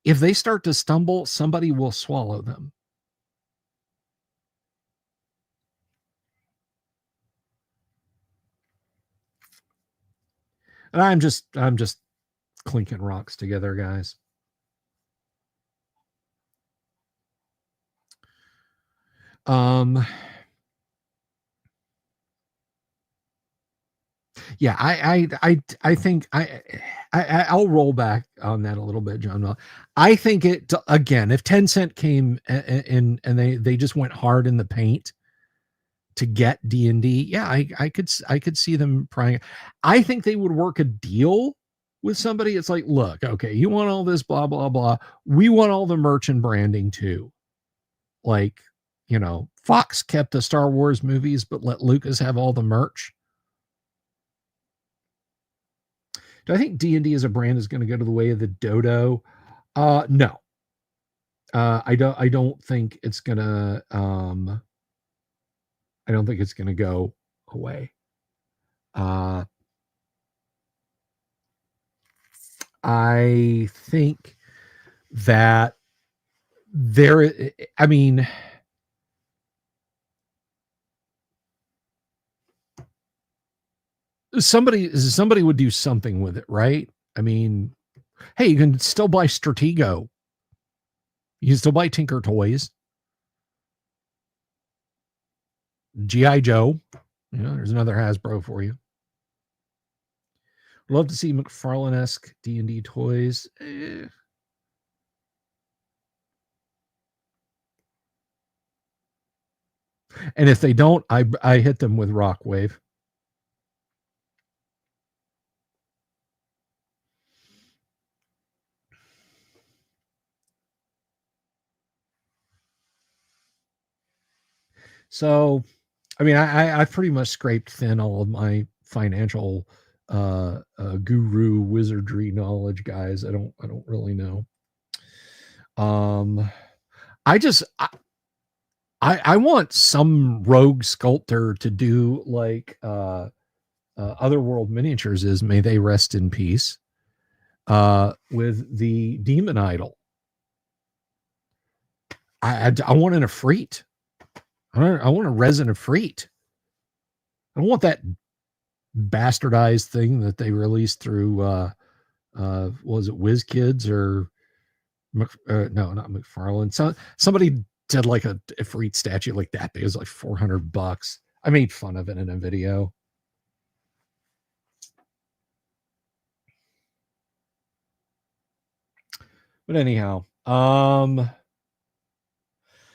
If they start to stumble, somebody will swallow them. And I'm just clinking rocks together, guys. Yeah, I think I'll roll back on that a little bit, John. I think it, again, if Tencent came and they just went hard in the paint to get D&D, yeah, I could see them prying. I think they would work a deal with somebody. It's like, look, okay, you want all this blah blah blah, we want all the merch and branding too. Like, you know, Fox kept the Star Wars movies but let Lucas have all the merch. Do I think D&D as a brand is going to go to the way of the dodo? No. I don't think it's gonna I don't think it's gonna go away. I think that I mean, somebody would do something with it, right? I mean, hey, you can still buy Stratego. You can still buy Tinker Toys. G.I. Joe. You know, there's another Hasbro for you. Love to see McFarlane-esque D&D toys. And if they don't, I hit them with Rockwave. So, I mean, I pretty much scraped thin all of my financial guru wizardry knowledge, guys. I don't really know. I want some rogue sculptor to do like Otherworld Miniatures is, may they rest in peace, with the demon idol. I want an Efreet. I want a resin Efreet. I don't want that bastardized thing that they released through was it WizKids or no, not McFarlane. So somebody did like a Efreet statue like that. It was like $400. I made fun of it in a video. But anyhow,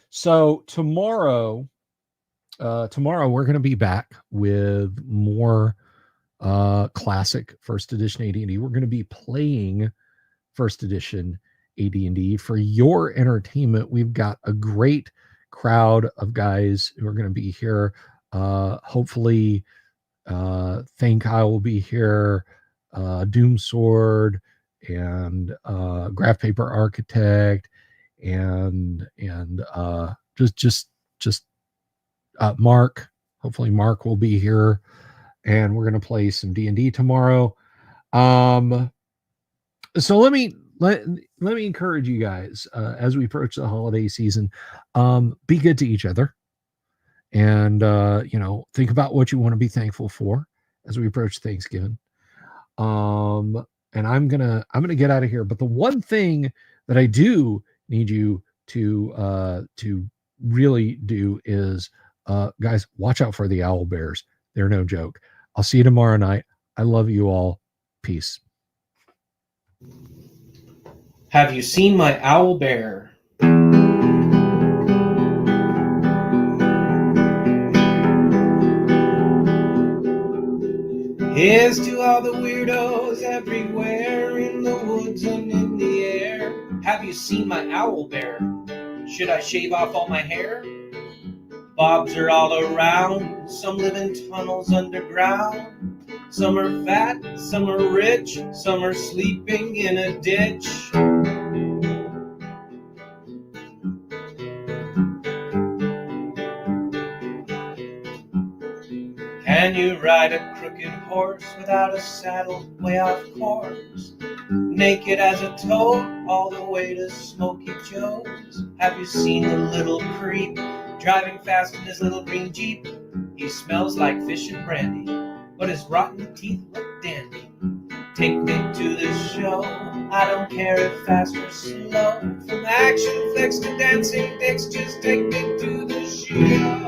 so tomorrow we're going to be back with more classic first edition AD&D. We're going to be playing first edition AD&D for your entertainment. We've got a great crowd of guys who are going to be here. Hopefully, Think I will be here. Doom Sword and Graph Paper Architect and just Mark. Hopefully Mark will be here, and we're going to play some D&D tomorrow. So let me encourage you guys as we approach the holiday season. Be good to each other, and think about what you want to be thankful for as we approach Thanksgiving. And I'm gonna get out of here. But the one thing that I do need you to really do is, guys, watch out for the owl bears. They're no joke. I'll see you tomorrow night. I love you all. Peace. Have you seen my owl bear? Here's to all the weirdos everywhere in the woods and in the air. Have you seen my owl bear? Should I shave off all my hair? Bobs are all around. Some live in tunnels underground. Some are fat, some are rich, some are sleeping in a ditch. Can you ride a crooked horse without a saddle, way off course? Naked as a toad, all the way to Smoky Joe's. Have you seen the little creep driving fast in his little green Jeep? He smells like fish and brandy, but his rotten teeth look dandy. Take me to the show, I don't care if fast or slow. From action flicks to dancing dicks, just take me to the show.